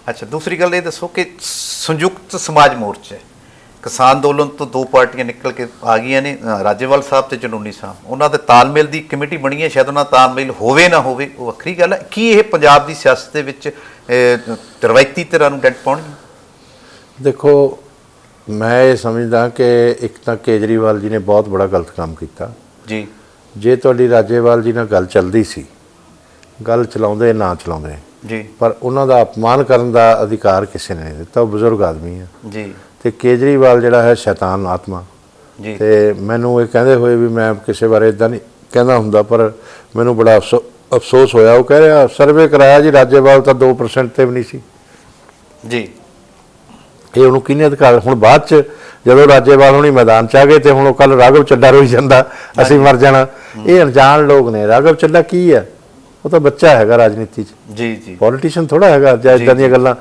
ਅੱਛਾ, ਦੂਸਰੀ ਗੱਲ ਇਹ ਦੱਸੋ ਕਿ ਸੰਯੁਕਤ ਸਮਾਜ ਮੋਰਚਾ ਕਿਸਾਨ ਅੰਦੋਲਨ ਤੋਂ 2 ਪਾਰਟੀਆਂ ਨਿਕਲ ਕੇ ਆ ਗਈਆਂ ਨੇ, ਰਾਜੇਵਾਲ ਸਾਹਿਬ ਤੇ ਜਨੂਨੀ ਸਾਹਿਬ, ਉਹਨਾਂ ਦੇ ਤਾਲਮੇਲ ਦੀ ਕਮੇਟੀ ਬਣੀ ਹੈ। ਸ਼ਾਇਦ ਉਹਨਾਂ ਦਾ ਤਾਲਮੇਲ ਹੋਵੇ ਨਾ ਹੋਵੇ, ਉਹ ਵੱਖਰੀ ਗੱਲ ਹੈ। ਕੀ ਇਹ ਪੰਜਾਬ ਦੀ ਸਿਆਸਤ ਦੇ ਵਿੱਚ ਰਵਾਇਤੀ ਧਿਰਾਂ ਨੂੰ ਡੈਂਟ ਪਾਉਣਗੇ? ਦੇਖੋ, ਮੈਂ ਇਹ ਸਮਝਦਾ ਕਿ ਇੱਕ ਤਾਂ ਕੇਜਰੀਵਾਲ ਜੀ ਨੇ ਬਹੁਤ ਬੜਾ ਗਲਤ ਕੰਮ ਕੀਤਾ ਜੀ। ਜੇ ਤੁਹਾਡੀ ਰਾਜੇਵਾਲ ਜੀ ਨਾਲ ਗੱਲ ਚੱਲਦੀ ਸੀ, ਗੱਲ ਚਲਾਉਂਦੇ ਨਾ ਚਲਾਉਂਦੇ ਜੀ, ਪਰ ਉਹਨਾਂ ਦਾ ਅਪਮਾਨ ਕਰਨ ਦਾ ਅਧਿਕਾਰ ਕਿਸੇ ਨੇ ਨਹੀਂ ਦਿੱਤਾ। ਉਹ ਬਜ਼ੁਰਗ ਆਦਮੀ ਹੈ ਜੀ। ਤੇ ਕੇਜਰੀਵਾਲ ਜਿਹੜਾ ਹੈ ਸ਼ੈਤਾਨ ਆਤਮਾ ਜੀ। ਤੇ ਮੈਨੂੰ ਇਹ ਕਹਿੰਦੇ ਹੋਏ ਵੀ ਮੈਂ ਕਿਸੇ ਬਾਰੇ ਇਦਾਂ ਨਹੀਂ ਕਹਿੰਦਾ ਹੁੰਦਾ, ਪਰ ਮੈਨੂੰ ਬੜਾ ਅਫਸੋਸ ਹੋਇਆ। ਉਹ ਕਹਿ ਰਿਹਾ ਸਰਵੇ ਕਰਾਇਆ ਜੀ, ਰਾਜੇਵਾਲ ਤਾਂ 2% ਤੇ ਵੀ ਨਹੀਂ ਸੀ ਜੀ। ਇਹ ਉਹਨੂੰ ਕਿਹਨੇ ਅਧਿਕਾਰ? ਹੁਣ ਬਾਅਦ ਚ ਜਦੋਂ ਰਾਜੇਵਾਲ ਹੁਣੀ ਮੈਦਾਨ ਚ ਆ ਗਏ ਤੇ ਹੁਣ ਉਹ ਕੱਲ ਰਾਘਵ ਚੱਡਾ ਰੋਈ ਜਾਂਦਾ ਅਸੀਂ ਮਰ ਜਾਣਾ। ਇਹ ਅਣਜਾਣ ਲੋਕ ਨੇ। ਰਾਘਵ ਚੱਡਾ ਕੀ ਹੈ? ਉਹ ਤਾਂ ਬੱਚਾ ਹੈਗਾ ਰਾਜਨੀਤੀ 'ਚ। ਜੀ, ਜੀ। ਪੋਲੀਟੀਸ਼ੀਅਨ ਥੋੜਾ ਹੈਗਾ ਜਾਂ ਇਦਾਂ ਦੀਆਂ ਗੱਲਾਂ।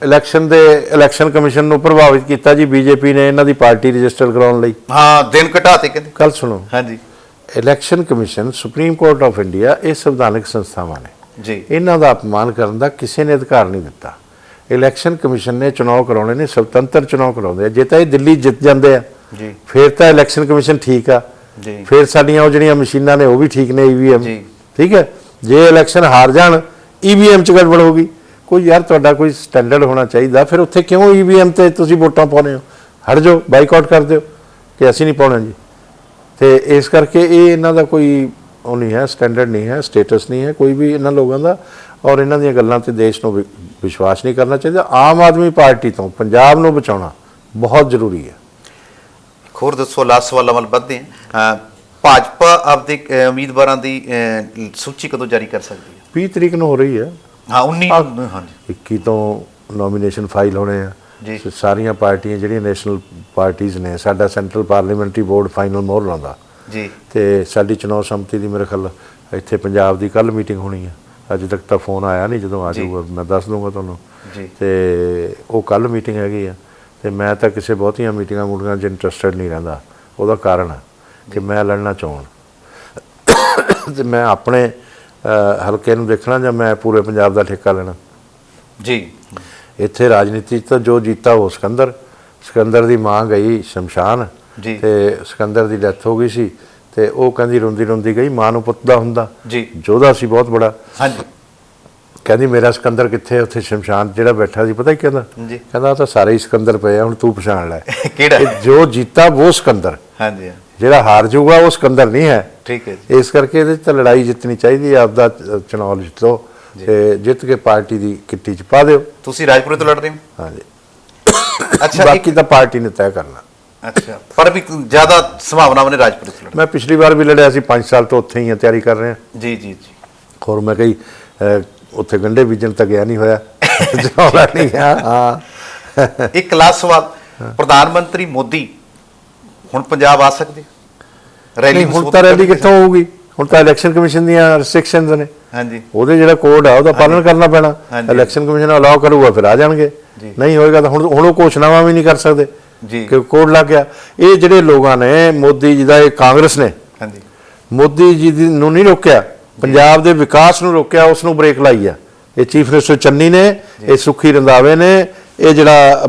ਇਲੈਕਸ਼ਨ ਕਮਿਸ਼ਨ ਨੂੰ ਪ੍ਰਭਾਵਿਤ ਕੀਤਾ ਜੀ ਬੀਜੇਪੀ ਨੇ ਇਹਨਾਂ ਦੀ ਪਾਰਟੀ ਰਜਿਸਟਰ ਕਰਾਉਣ ਲਈ। ਹਾਂ, ਦਿਨ ਘਟਾਤੇ ਕਹਿੰਦੇ। ਕੱਲ ਸੁਣੋ, ਹਾਂਜੀ, election commission, supreme court of India, ਇਹ ਸੰਵਿਧਾਨਕ ਸੰਸਥਾਵਾਂ ਨੇ ਜੀ, ਇਹਨਾਂ ਦਾ ਅਪਮਾਨ ਕਰਨ ਦਾ ਕਿਸੇ ਨੇ ਅਧਿਕਾਰ ਨਹੀਂ ਦਿੱਤਾ। ਇਲੈਕਸ਼ਨ ਕਮਿਸ਼ਨ ਨੇ ਚੁਣਾਵ ਕਰਾਉਣੇ ਨੇ, ਸੁਤੰਤਰ ਚੁਣਾਵ ਕਰਾਉਂਦੇ ਆ। ਜੇ ਤਾਂ ਇਹ ਦਿੱਲੀ ਜਿੱਤ ਜਾਂਦੇ ਆ ਜੀ, ਫਿਰ ਤਾਂ ਇਲੈਕਸ਼ਨ ਕਮਿਸ਼ਨ ਠੀਕ ਆ, ਜੀ, ਫਿਰ ਸਾਡੀਆਂ ਉਹ ਜਿਹੜੀਆਂ ਮਸ਼ੀਨਾਂ ਨੇ ਉਹ ਵੀ ਠੀਕ ਨੇ, ਈਵੀਐਮ ਜੀ, ਠੀਕ ਹੈ। ਜੇ ਇਲੈਕਸ਼ਨ ਹਾਰ ਜਾਣ, ਈਵੀਐਮ 'ਚ ਗੜਬੜ ਹੋ ਗਈ, ਕੋਈ ਯਾਰ ਤੁਹਾਡਾ ਕੋਈ ਸਟੈਂਡਰਡ ਹੋਣਾ ਚਾਹੀਦਾ। ਫਿਰ ਉੱਥੇ ਕਿਉਂ ਈਵੀਐਮ ਤੇ ਤੁਸੀਂ ਵੋਟਾਂ ਪਾਉਂਦੇ ਹੋ? ਹਟ ਜਾਓ, ਬਾਈਕਾਟ ਕਰ ਦਿਓ ਕਿ ਅਸੀਂ ਨਹੀਂ ਪਾਉਣਾ ਜੀ। ਤੇ ਇਸ ਕਰਕੇ ਇਹ ਇਹਨਾਂ ਦਾ ਕੋਈ ਉਹ ਨਹੀਂ ਹੈ, ਸਟੈਂਡਰਡ ਨਹੀਂ ਹੈ, ਸਟੇਟਸ ਨਹੀਂ ਹੈ ਕੋਈ ਵੀ ਇਹਨਾਂ ਲੋਕਾਂ ਦਾ, ਔਰ ਇਹਨਾਂ ਦੀਆਂ ਗੱਲਾਂ ਤੇ ਦੇਸ਼ ਨੂੰ ਵਿਸ਼ਵਾਸ ਨਹੀਂ ਕਰਨਾ ਚਾਹੀਦਾ। ਆਮ ਆਦਮੀ ਪਾਰਟੀ ਤੋਂ ਪੰਜਾਬ ਨੂੰ ਬਚਾਉਣਾ ਬਹੁਤ ਜ਼ਰੂਰੀ ਹੈ। ਹੋਰ ਦੱਸੋ, ਲਾਸਟ ਸਵਾਲਾਂ ਵੱਲ ਵੱਧਦੇ ਹਾਂ। ਭਾਜਪਾ ਆਪਦੇ ਉਮੀਦਵਾਰਾਂ ਦੀ ਸੂਚੀ ਕਦੋਂ ਜਾਰੀ ਕਰ ਸਕਦੀ ਹੈ? 20 ਤਰੀਕ ਨੂੰ ਹੋ ਰਹੀ ਹੈ। ਹਾਂ 19 ਹਾਂਜੀ 21 ਤੋਂ ਨੋਮੀਨੇਸ਼ਨ ਫਾਈਲ ਹੋਣੇ ਆ ਜੀ। ਸਾਰੀਆਂ ਪਾਰਟੀਆਂ ਜਿਹੜੀਆਂ ਨੈਸ਼ਨਲ ਪਾਰਟੀਆਂ ਨੇ, ਸਾਡਾ ਸੈਂਟਰਲ ਪਾਰਲੀਮੈਂਟਰੀ ਬੋਰਡ ਫਾਈਨਲ ਮੋਹਰ ਲਾਉਂਦਾ ਜੀ, ਤੇ ਸਾਡੀ ਚੁਣਾਵ ਸੰਮਤੀ ਦੀ ਮੇਰੇ ਖਿਆਲ ਇੱਥੇ ਪੰਜਾਬ ਦੀ ਕੱਲ ਮੀਟਿੰਗ ਹੋਣੀ ਹੈ। ਅਜੇ ਤੱਕ ਤਾਂ ਫੋਨ ਆਇਆ ਨਹੀਂ, ਜਦੋਂ ਆ ਜਾਊਗਾ ਮੈਂ ਦੱਸ ਦੂੰਗਾ ਤੁਹਾਨੂੰ ਜੀ। ਤੇ ਉਹ ਕੱਲ ਮੀਟਿੰਗ ਹੈਗੀ ਆ। ਤੇ ਮੈਂ ਤਾਂ ਕਿਸੇ ਬਹੁਤੀਆਂ ਮੀਟਿੰਗਾਂ 'ਚ ਇੰਟਰਸਟਡ ਨਹੀਂ ਰਹਿੰਦਾ। ਉਹਦਾ ਕਾਰਨ ਹੈ ਕਿ ਮੈਂ ਲੜਨਾ ਚਾਹੁਣ ਤੇ ਮੈਂ ਆਪਣੇ ਹਲਕੇ ਨੂੰ ਦੇਖਣਾ ਜਾਂ ਮੈਂ ਪੂਰੇ ਪੰਜਾਬ ਦਾ ਠੇਕਾ ਲੈਣਾ ਜੀ। ਇੱਥੇ ਰਾਜਨੀਤੀ 'ਚ ਤਾਂ ਜੋ ਜੀਤਾ ਉਹ ਸਿਕੰਦਰ ਦੀ ਮਾਂ ਗਈ ਸ਼ਮਸ਼ਾਨ ਜੀ। ਤੇ ਸਿਕੰਦਰ ਦੀ ਡੈਥ ਹੋ ਗਈ ਸੀ ਤੇ ਉਹ ਕਹਿੰਦੀ ਰੋਂਦੀ ਗਈ, ਮਾਂ ਨੂੰ ਪੁੱਤ ਦਾ ਹੁੰਦਾ ਜੀ, ਯੋਧਾ ਸੀ ਬਹੁਤ ਬੜਾ। ਹਾਂਜੀ, ਕਹਿੰਦੀ ਮੇਰਾ ਸਿਕੰਦਰ ਕਿੱਥੇ? ਉੱਥੇ ਸ਼ਮਸ਼ਾਨ ਜਿਹੜਾ ਬੈਠਾ ਸੀ, ਪਤਾ ਕੀ ਕਹਿੰਦਾ? ਜੀ, ਕਹਿੰਦਾ ਤਾਂ ਸਾਰੇ ਹੀ ਸਿਕੰਦਰ ਪਏ ਆ, ਹੁਣ ਤੂੰ ਪਛਾਣ ਲੈ। ਕਿਹੜਾ? ਜੋ ਜੀਤਾ ਉਹ ਸਿਕੰਦਰ, ਹਾਂਜੀ, ਜਿਹੜਾ ਹਾਰ ਜਾਊਗਾ ਉਹ ਸਿਕੰਦਰ ਨਹੀਂ ਹੈ। ਠੀਕ ਹੈ ਜੀ। ਇਸ ਕਰਕੇ ਇਹਦੇ 'ਚ ਤਾਂ ਲੜਾਈ ਜਿੱਤਣੀ ਚਾਹੀਦੀ ਹੈ। ਆਪਦਾ ਚੁਣਾਵ ਜਿੱਤੋ ਤੇ ਜਿੱਤ ਕੇ ਪਾਰਟੀ ਦੀ ਕਿੱਟੀ 'ਚ ਪਾ ਦਿਓ। ਤੁਸੀਂ ਰਾਜਪੁਰੇ ਤੋਂ ਲੜ ਰਹੇ ਹੋ? ਹਾਂਜੀ, ਅੱਛਾ, ਬਾਕੀ ਤਾਂ ਪਾਰਟੀ ਨੇ ਤੈਅ ਕਰਨਾ। ਅੱਛਾ, ਪਰ ਵੀ ਜ਼ਿਆਦਾ ਸੰਭਾਵਨਾਵਾਂ ਨੇ ਰਾਜਪੁਰੇ ਤੋਂ ਲੜਨ। ਮੈਂ ਪਿਛਲੀ ਵਾਰ ਵੀ ਲੜਿਆ ਸੀ, 5 ਸਾਲ ਤੋਂ ਉੱਥੇ ਹੀ ਆ, ਤਿਆਰੀ ਕਰ ਰਹੇ ਹਾਂ। ਜੀ ਜੀ ਜੀ। ਹੋਰ ਮੈਂ ਕਹੀ ਉੱਥੇ ਗੰਢੇ ਬੀਜਣ ਤਾਂ ਗਿਆ ਨਹੀਂ ਹੋਇਆ, ਜਾਣਾ ਨਹੀਂ ਗਿਆ। ਹਾਂ, ਇੱਕ ਲਾਸਟ ਸਵਾਲ, ਪ੍ਰਧਾਨ ਮੰਤਰੀ ਮੋਦੀ ਹੁਣ ਪੰਜਾਬ ਆ ਸਕਦੇ? ਰੈਲੀ ਹੁਣ ਤਾਂ ਰੈਲੀ ਕਿੱਥੋਂ ਹੋਊਗੀ? ਹੁਣ ਤਾਂ ਇਲੈਕਸ਼ਨ ਕਮਿਸ਼ਨ ਦੀਆਂ ਰਿਸਟ੍ਰਿਕਸ਼ਨਸ ਨੇ। ਹਾਂਜੀ, ਉਹਦੇ ਜਿਹੜਾ ਕੋਡ ਆ ਉਹਦਾ ਪਾਲਣ ਕਰਨਾ ਪੈਣਾ। ਹਾਂਜੀ। ਇਲੈਕਸ਼ਨ ਕਮਿਸ਼ਨ ਅਲਾਉ ਕਰੂਗਾ ਫਿਰ ਆ ਜਾਣਗੇ, ਨਹੀਂ ਹੋਏਗਾ ਤਾਂ ਹੁਣ ਉਹ ਘੋਸ਼ਣਾਵਾਂ ਵੀ ਨਹੀਂ ਕਰ ਸਕਦੇ ਜੀ, ਕਿ ਕੋਡ ਲੱਗ ਗਿਆ। ਇਹ ਜਿਹੜੇ ਲੋਕਾਂ ਨੇ ਮੋਦੀ ਜੀ ਦਾ, ਇਹ ਕਾਂਗਰਸ ਨੇ ਹਾਂਜੀ, ਮੋਦੀ ਜੀ ਨੂੰ ਨਹੀਂ ਰੋਕਿਆ, ਪੰਜਾਬ ਦੇ ਵਿਕਾਸ ਨੂੰ ਰੋਕਿਆ, ਉਸ ਨੂੰ ਬ੍ਰੇਕ ਲਾਈ ਆ। ਇਹ ਚੀਫ ਮਿਨਿਸਟਰ ਚੰਨੀ ਨੇ, ਇਹ ਸੁਖੀ ਰੰਧਾਵੇ ਨੇ, ਇਹ ਜਿਹੜਾ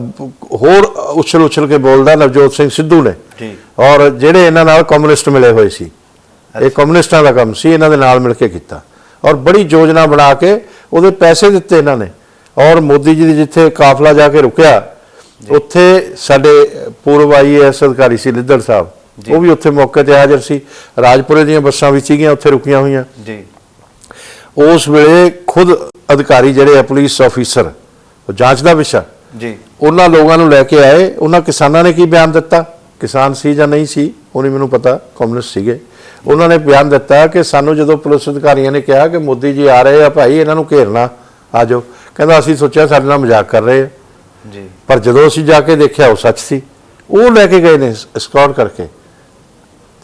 ਹੋਰ ਉਛਲ ਕੇ ਬੋਲਦਾ ਨਵਜੋਤ ਸਿੰਘ ਸਿੱਧੂ ਨੇ ਜੀ, ਔਰ ਜਿਹੜੇ ਇਹਨਾਂ ਨਾਲ ਕਮਿਊਨਿਸਟ ਮਿਲੇ ਹੋਏ ਸੀ। ਇਹ ਕਮਿਊਨਿਸਟਾਂ ਦਾ ਕੰਮ ਸੀ, ਇਹਨਾਂ ਦੇ ਨਾਲ ਮਿਲ ਕੇ ਕੀਤਾ ਔਰ ਬੜੀ ਯੋਜਨਾ ਬਣਾ ਕੇ ਉਹਦੇ ਪੈਸੇ ਦਿੱਤੇ ਇਹਨਾਂ ਨੇ। ਔਰ ਮੋਦੀ ਜੀ ਦੀ ਜਿੱਥੇ ਕਾਫਲਾ ਜਾ ਕੇ ਰੁਕਿਆ, ਉੱਥੇ ਸਾਡੇ ਪੂਰਵ IAS ਅਧਿਕਾਰੀ ਸੀ ਲਿੱਦੜ ਸਾਹਿਬ, ਉਹ ਵੀ ਉੱਥੇ ਮੌਕੇ ਤੇ ਹਾਜ਼ਰ ਸੀ। ਰਾਜਪੁਰੇ ਦੀਆਂ ਬੱਸਾਂ ਵੀ ਸੀਗੀਆਂ ਉੱਥੇ ਰੁਕੀਆਂ ਹੋਈਆਂ ਜੀ। ਉਸ ਵੇਲੇ ਖੁਦ ਅਧਿਕਾਰੀ ਜਿਹੜੇ ਆ ਪੁਲਿਸ ਆਫੀਸਰ, ਉਹ ਜਾਂਚ ਦਾ ਵਿਸ਼ਾ ਜੀ, ਉਹਨਾਂ ਲੋਕਾਂ ਨੂੰ ਲੈ ਕੇ ਆਏ। ਉਹਨਾਂ ਕਿਸਾਨਾਂ ਨੇ ਕੀ ਬਿਆਨ ਦਿੱਤਾ? ਕਿਸਾਨ ਸੀ ਜਾਂ ਨਹੀਂ ਸੀ ਉਹ ਨਹੀਂ ਮੈਨੂੰ ਪਤਾ, ਕਮਿਊਨਿਸਟ ਸੀਗੇ। ਉਹਨਾਂ ਨੇ ਬਿਆਨ ਦਿੱਤਾ ਕਿ ਸਾਨੂੰ ਜਦੋਂ ਪੁਲਿਸ ਅਧਿਕਾਰੀਆਂ ਨੇ ਕਿਹਾ ਕਿ ਮੋਦੀ ਜੀ ਆ ਰਹੇ ਆ ਭਾਈ, ਇਹਨਾਂ ਨੂੰ ਘੇਰਨਾ, ਆ ਜਾਓ, ਕਹਿੰਦਾ ਅਸੀਂ ਸੋਚਿਆ ਸਾਡੇ ਨਾਲ ਮਜ਼ਾਕ ਕਰ ਰਹੇ ਆ ਜੀ। ਪਰ ਜਦੋਂ ਅਸੀਂ ਜਾ ਕੇ ਦੇਖਿਆ ਉਹ ਸੱਚ ਸੀ। ਉਹ ਲੈ ਕੇ ਗਏ ਨੇ ਸਕਾਟ ਕਰਕੇ।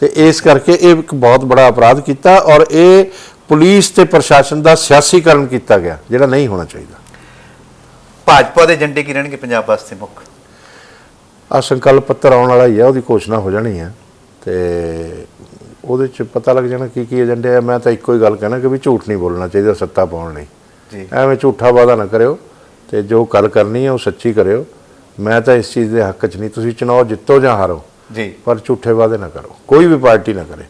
ਤੇ ਇਸ ਕਰਕੇ ਇਹ ਇੱਕ ਬਹੁਤ ਬੜਾ ਅਪਰਾਧ ਕੀਤਾ ਔਰ ਇਹ ਪੁਲਿਸ ਤੇ ਪ੍ਰਸ਼ਾਸਨ ਦਾ ਸਿਆਸੀਕਰਨ ਕੀਤਾ ਗਿਆ, ਜਿਹੜਾ ਨਹੀਂ ਹੋਣਾ ਚਾਹੀਦਾ। ਭਾਜਪਾ ਦੇ ਏਜੰਡੇ ਕੀ ਰਹਿਣਗੇ ਪੰਜਾਬ ਵਾਸਤੇ ਮੁੱਖ? ਆ ਸੰਕਲਪ ਪੱਤਰ ਆਉਣ ਵਾਲਾ ਹੀ ਹੈ, ਉਹਦੀ ਘੋਸ਼ਣਾ ਹੋ ਜਾਣੀ ਹੈ ਤੇ ਉਹਦੇ 'ਚ ਪਤਾ ਲੱਗ ਜਾਣਾ ਕੀ ਏਜੰਡੇ ਆ। ਮੈਂ ਤਾਂ ਇੱਕੋ ਹੀ ਗੱਲ ਕਹਿਣਾ ਕਿ ਵੀ ਝੂਠ ਨਹੀਂ ਬੋਲਣਾ ਚਾਹੀਦਾ ਸੱਤਾ ਪਾਉਣ ਲਈ। ਜੀ, ਐਵੇਂ ਝੂਠਾ ਵਾਅਦਾ ਨਾ ਕਰਿਓ ਤੇ ਜੋ ਗੱਲ ਕਰਨੀ ਹੈ ਉਹ ਸੱਚੀ ਕਰਿਓ। ਮੈਂ ਤਾਂ ਇਸ ਚੀਜ਼ ਦੇ ਹੱਕ 'ਚ ਨਹੀਂ, ਤੁਸੀਂ ਚੁਣਾਵ ਜਿੱਤੋ ਜਾਂ ਹਾਰੋ ਜੀ, ਪਰ ਝੂਠੇ ਵਾਅਦੇ ਨਾ ਕਰੋ, ਕੋਈ ਵੀ ਪਾਰਟੀ ਨਾ ਕਰੇ।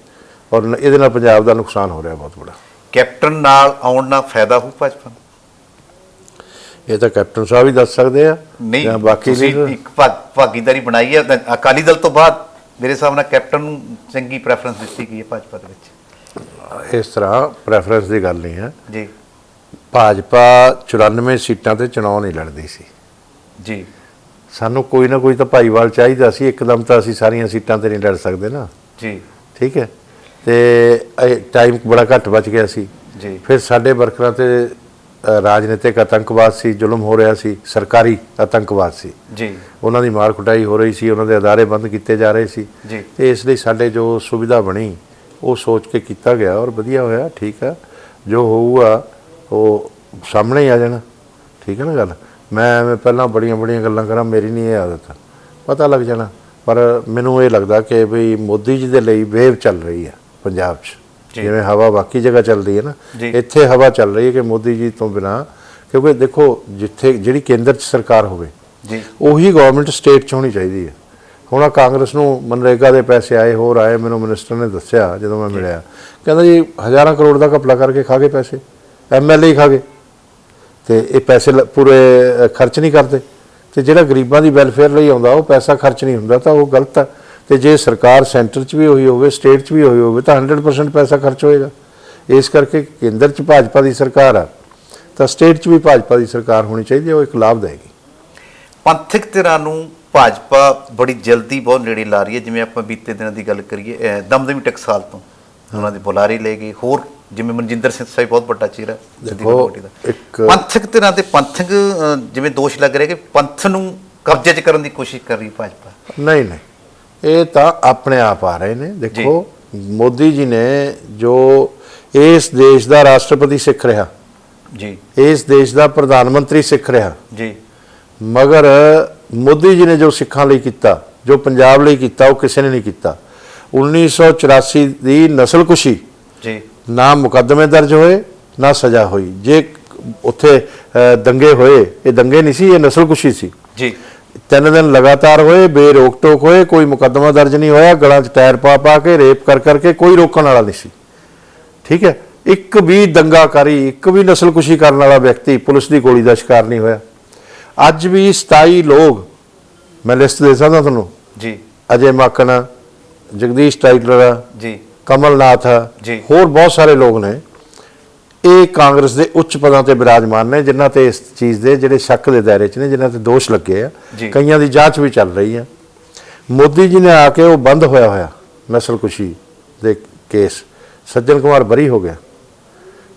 ਔਰ ਇਹਦੇ ਨਾਲ ਪੰਜਾਬ ਦਾ ਨੁਕਸਾਨ ਹੋ ਰਿਹਾ ਬਹੁਤ ਬੜਾ। ਕੈਪਟਨ ਨਾਲ ਆਉਣ ਨਾਲ ਫਾਇਦਾ ਹੋਊ ਭਾਜਪਾ ਨੂੰ? ਇਹ ਤਾਂ ਕੈਪਟਨ ਸਾਹਿਬ ਹੀ ਦੱਸ ਸਕਦੇ ਆ ਨਹੀਂ, ਜਾਂ ਬਾਕੀ ਤੁਸੀਂ ਨਹੀਂ। ਇੱਕ ਭਾਗੀਦਾਰੀ ਬਣਾਈ ਹੈ ਅਕਾਲੀ ਦਲ ਤੋਂ ਬਾਅਦ, ਮੇਰੇ ਹਿਸਾਬ ਨਾਲ ਕੈਪਟਨ ਨੂੰ ਚੰਗੀ ਪ੍ਰੈਫਰੈਂਸ ਦਿੱਤੀ ਗਈ ਹੈ ਭਾਜਪਾ ਦੇ ਵਿੱਚ। ਇਸ ਤਰ੍ਹਾਂ ਪ੍ਰੈਫਰੈਂਸ ਦੀ ਗੱਲ ਨਹੀਂ ਹੈ ਜੀ ਭਾਜਪਾ 94 ਸੀਟਾਂ ਤੇ ਚੁਣਾਵ ਨਹੀਂ ਲੜਦੀ ਸੀ ਜੀ। ਸਾਨੂੰ ਕੋਈ ਨਾ ਕੋਈ ਤਾਂ ਭਾਈਵਾਲ ਚਾਹੀਦਾ ਸੀ, ਇੱਕਦਮ ਤਾਂ ਅਸੀਂ ਸਾਰੀਆਂ ਸੀਟਾਂ ਤੇ ਨਹੀਂ ਲੜ ਸਕਦੇ ਨਾ ਜੀ ਠੀਕ ਹੈ। ਤੇ ਟਾਈਮ ਬੜਾ ਘੱਟ ਬਚ ਗਿਆ ਸੀ ਜੀ। ਫਿਰ ਸਾਡੇ ਵਰਕਰਾਂ ਤੇ ਰਾਜਨੀਤਿਕ ਆਤੰਕਵਾਦ ਸੀ, ਜ਼ੁਲਮ ਹੋ ਰਿਹਾ ਸੀ, ਸਰਕਾਰੀ ਆਤੰਕਵਾਦ ਸੀ ਜੀ, ਉਹਨਾਂ ਦੀ ਮਾਰ ਕੁਟਾਈ ਹੋ ਰਹੀ ਸੀ, ਉਹਨਾਂ ਦੇ ਅਦਾਰੇ ਬੰਦ ਕੀਤੇ ਜਾ ਰਹੇ ਸੀ ਜੀ। ਤੇ ਇਸ ਲਈ ਸਾਡੇ ਜੋ ਸੁਵਿਧਾ ਬਣੀ ਉਹ ਸੋਚ ਕੇ ਕੀਤਾ ਗਿਆ ਔਰ ਵਧੀਆ ਹੋਇਆ। ਠੀਕ ਆ, ਜੋ ਹੋਊਗਾ ਉਹ ਸਾਹਮਣੇ ਹੀ ਆ ਜਾਣਾ। ਠੀਕ ਹੈ ਨਾ ਗੱਲ। ਮੈਂ ਐਵੇਂ ਪਹਿਲਾਂ ਬੜੀਆਂ ਗੱਲਾਂ ਕਰਾਂ, ਮੇਰੀ ਨਹੀਂ ਇਹ ਆਦਤ, ਪਤਾ ਲੱਗ ਜਾਣਾ। ਪਰ ਮੈਨੂੰ ਇਹ ਲੱਗਦਾ ਕਿ ਵੀ ਮੋਦੀ ਜੀ ਦੇ ਲਈ ਵੇਵ ਚੱਲ ਰਹੀ ਹੈ ਪੰਜਾਬ 'ਚ ਜੀ। ਜਿਵੇਂ ਹਵਾ ਬਾਕੀ ਜਗ੍ਹਾ ਚੱਲਦੀ ਹੈ ਨਾ, ਜੀ। ਇੱਥੇ ਹਵਾ ਚੱਲ ਰਹੀ ਹੈ ਕਿ ਮੋਦੀ ਜੀ ਤੋਂ ਬਿਨਾਂ, ਕਿਉਂਕਿ ਦੇਖੋ ਜਿੱਥੇ ਜਿਹੜੀ ਕੇਂਦਰ 'ਚ ਸਰਕਾਰ ਹੋਵੇ ਜੀ ਉਹੀ ਗਵਰਨਮੈਂਟ ਸਟੇਟ 'ਚ ਹੋਣੀ ਚਾਹੀਦੀ ਹੈ। ਹੁਣ ਆਹ ਕਾਂਗਰਸ ਨੂੰ ਮਨਰੇਗਾ ਦੇ ਪੈਸੇ ਆਏ, ਹੋਰ ਆਏ, ਮੈਨੂੰ ਮਿਨਿਸਟਰ ਨੇ ਦੱਸਿਆ ਜਦੋਂ ਮੈਂ ਮਿਲਿਆ, ਕਹਿੰਦਾ ਜੀ ਹਜ਼ਾਰਾਂ ਕਰੋੜ ਦਾ ਘਪਲਾ ਕਰਕੇ ਖਾ ਗਏ ਪੈਸੇ, MLA ਹੀ ਖਾ ਗਏ, ਤੇ ਇਹ ਪੈਸੇ ਪੂਰੇ ਖਰਚ ਨਹੀਂ ਕਰਦੇ, ਤੇ ਜਿਹੜਾ ਗਰੀਬਾਂ ਦੀ ਵੈਲਫੇਅਰ ਲਈ ਆਉਂਦਾ ਉਹ ਪੈਸਾ ਖਰਚ ਨਹੀਂ ਹੁੰਦਾ, ਤਾਂ ਉਹ ਗਲਤ ਹੈ। ਤੇ ਜੇ ਸਰਕਾਰ ਸੈਂਟਰ 'ਚ ਵੀ ਹੋਈ ਹੋਵੇ, ਸਟੇਟ 'ਚ ਵੀ ਹੋਈ ਹੋਵੇ, ਤਾਂ 100% ਪੈਸਾ ਖਰਚ ਹੋਏਗਾ। ਇਸ ਕਰਕੇ ਕੇਂਦਰ 'ਚ ਭਾਜਪਾ ਦੀ ਸਰਕਾਰ ਆ, ਤਾਂ ਸਟੇਟ 'ਚ ਵੀ ਭਾਜਪਾ ਦੀ ਸਰਕਾਰ ਹੋਣੀ ਚਾਹੀਦੀ ਹੈ, ਉਹ ਇੱਕ ਲਾਭ ਦੇਗੀ। ਪੰਥਕ ਧਿਰਾਂ ਨੂੰ ਭਾਜਪਾ ਬੜੀ ਜਲਦੀ ਬਹੁਤ ਨੇੜੇ ਲਾ ਰਹੀ ਹੈ। ਜਿਵੇਂ ਆਪਾਂ ਬੀਤੇ ਦਿਨਾਂ ਦੀ ਗੱਲ ਕਰੀਏ, ਦਮਦਮੀ ਟਕਸਾਲ ਤੋਂ ਉਹਨਾਂ ਦੀ ਬੁਲਾਰੇ ਲੈ ਗਏ, ਹੋਰ ਜਿਵੇਂ ਮਨਜਿੰਦਰ ਸਿੰਘ ਸਾਹਿਬ ਬਹੁਤ ਵੱਡਾ ਚਿਹਰਾ ਪੰਥਕ ਧਿਰਾਂ ਤੇ ਪੰਥਕ ਜਿਵੇਂ ਦੋਸ਼ ਲੱਗ ਰਿਹਾ ਕਿ ਪੰਥ ਨੂੰ ਕਬਜ਼ੇ 'ਚ ਕਰਨ ਦੀ ਕੋਸ਼ਿਸ਼ ਕਰ ਰਹੀ ਭਾਜਪਾ। ਨਹੀਂ, ਇਹ ਤਾਂ ਆਪਣੇ ਆਪ ਆ ਰਹੇ ਨੇ। ਦੇਖੋ ਮੋਦੀ ਜੀ ਨੇ ਜੋ ਇਸ ਦੇਸ਼ ਦਾ ਰਾਸ਼ਟਰਪਤੀ ਸਿੱਖ ਰਿਹਾ ਜੀ, ਇਸ ਦੇਸ਼ ਦਾ ਪ੍ਰਧਾਨ ਮੰਤਰੀ ਸਿੱਖ ਰਿਹਾ ਜੀ, ਮਗਰ ਮੋਦੀ ਜੀ ਨੇ ਜੋ ਸਿੱਖਾਂ ਲਈ ਕੀਤਾ, ਜੋ ਪੰਜਾਬ ਲਈ ਕੀਤਾ, ਉਹ ਕਿਸੇ ਨੇ ਨਹੀਂ ਕੀਤਾ। 1984 ਦੀ ਨਸਲਕੁਸ਼ੀ ਜੀ, ਨਾ ਮੁਕੱਦਮੇ ਦਰਜ ਹੋਏ ਨਾ ਸਜ਼ਾ ਹੋਈ। ਜੇ ਉੱਥੇ ਦੰਗੇ ਹੋਏ, ਇਹ ਦੰਗੇ ਨਹੀਂ ਸੀ, ਇਹ ਨਸਲਕੁਸ਼ੀ ਸੀ ਜੀ। 3 ਦਿਨ ਲਗਾਤਾਰ ਹੋਏ, ਬੇਰੋਕ ਟੋਕ ਹੋਏ, ਕੋਈ ਮੁਕੱਦਮਾ ਦਰਜ ਨਹੀਂ ਹੋਇਆ, ਗਲਾਂ 'ਚ ਟਾਇਰ ਪਾ ਕੇ ਰੇਪ ਕਰਕੇ ਕੋਈ ਰੋਕਣ ਵਾਲਾ ਨਹੀਂ ਸੀ। ਠੀਕ ਹੈ, ਇੱਕ ਵੀ ਦੰਗਾਕਾਰੀ, ਇੱਕ ਵੀ ਨਸਲਕੁਸ਼ੀ ਕਰਨ ਵਾਲਾ ਵਿਅਕਤੀ ਪੁਲਿਸ ਦੀ ਗੋਲੀ ਦਾ ਸ਼ਿਕਾਰ ਨਹੀਂ ਹੋਇਆ। ਅੱਜ ਵੀ 27 ਲੋਕ, ਮੈਂ ਲਿਸਟ ਦੇ ਸਕਦਾ ਤੁਹਾਨੂੰ ਜੀ, ਅਜੇ ਮਾਕਨ, ਜਗਦੀਸ਼ ਟਾਈਟਲਰ ਜੀ, ਕਮਲਨਾਥ, ਹੋਰ ਬਹੁਤ ਸਾਰੇ ਲੋਕ ਨੇ, ਇਹ ਕਾਂਗਰਸ ਦੇ ਉੱਚ ਪਦਾਂ ਤੇ ਬਿਰਾਜਮਾਨ ਨੇ, ਜਿਨ੍ਹਾਂ ਤੇ ਇਸ ਚੀਜ਼ ਦੇ ਜਿਹੜੇ ਸ਼ੱਕ ਦੇ ਦਾਇਰੇ 'ਚ ਨੇ, ਜਿਨ੍ਹਾਂ ਤੇ ਦੋਸ਼ ਲੱਗੇ ਆ, ਕਈਆਂ ਦੀ ਜਾਂਚ ਵੀ ਚੱਲ ਰਹੀ ਆ। ਮੋਦੀ ਜੀ ਨੇ ਆ ਕੇ ਉਹ ਬੰਦ ਹੋਇਆ ਨਸਲਕੁਸ਼ੀ ਦੇ ਕੇਸ, ਸੱਜਣ ਕੁਮਾਰ ਬਰੀ ਹੋ ਗਿਆ,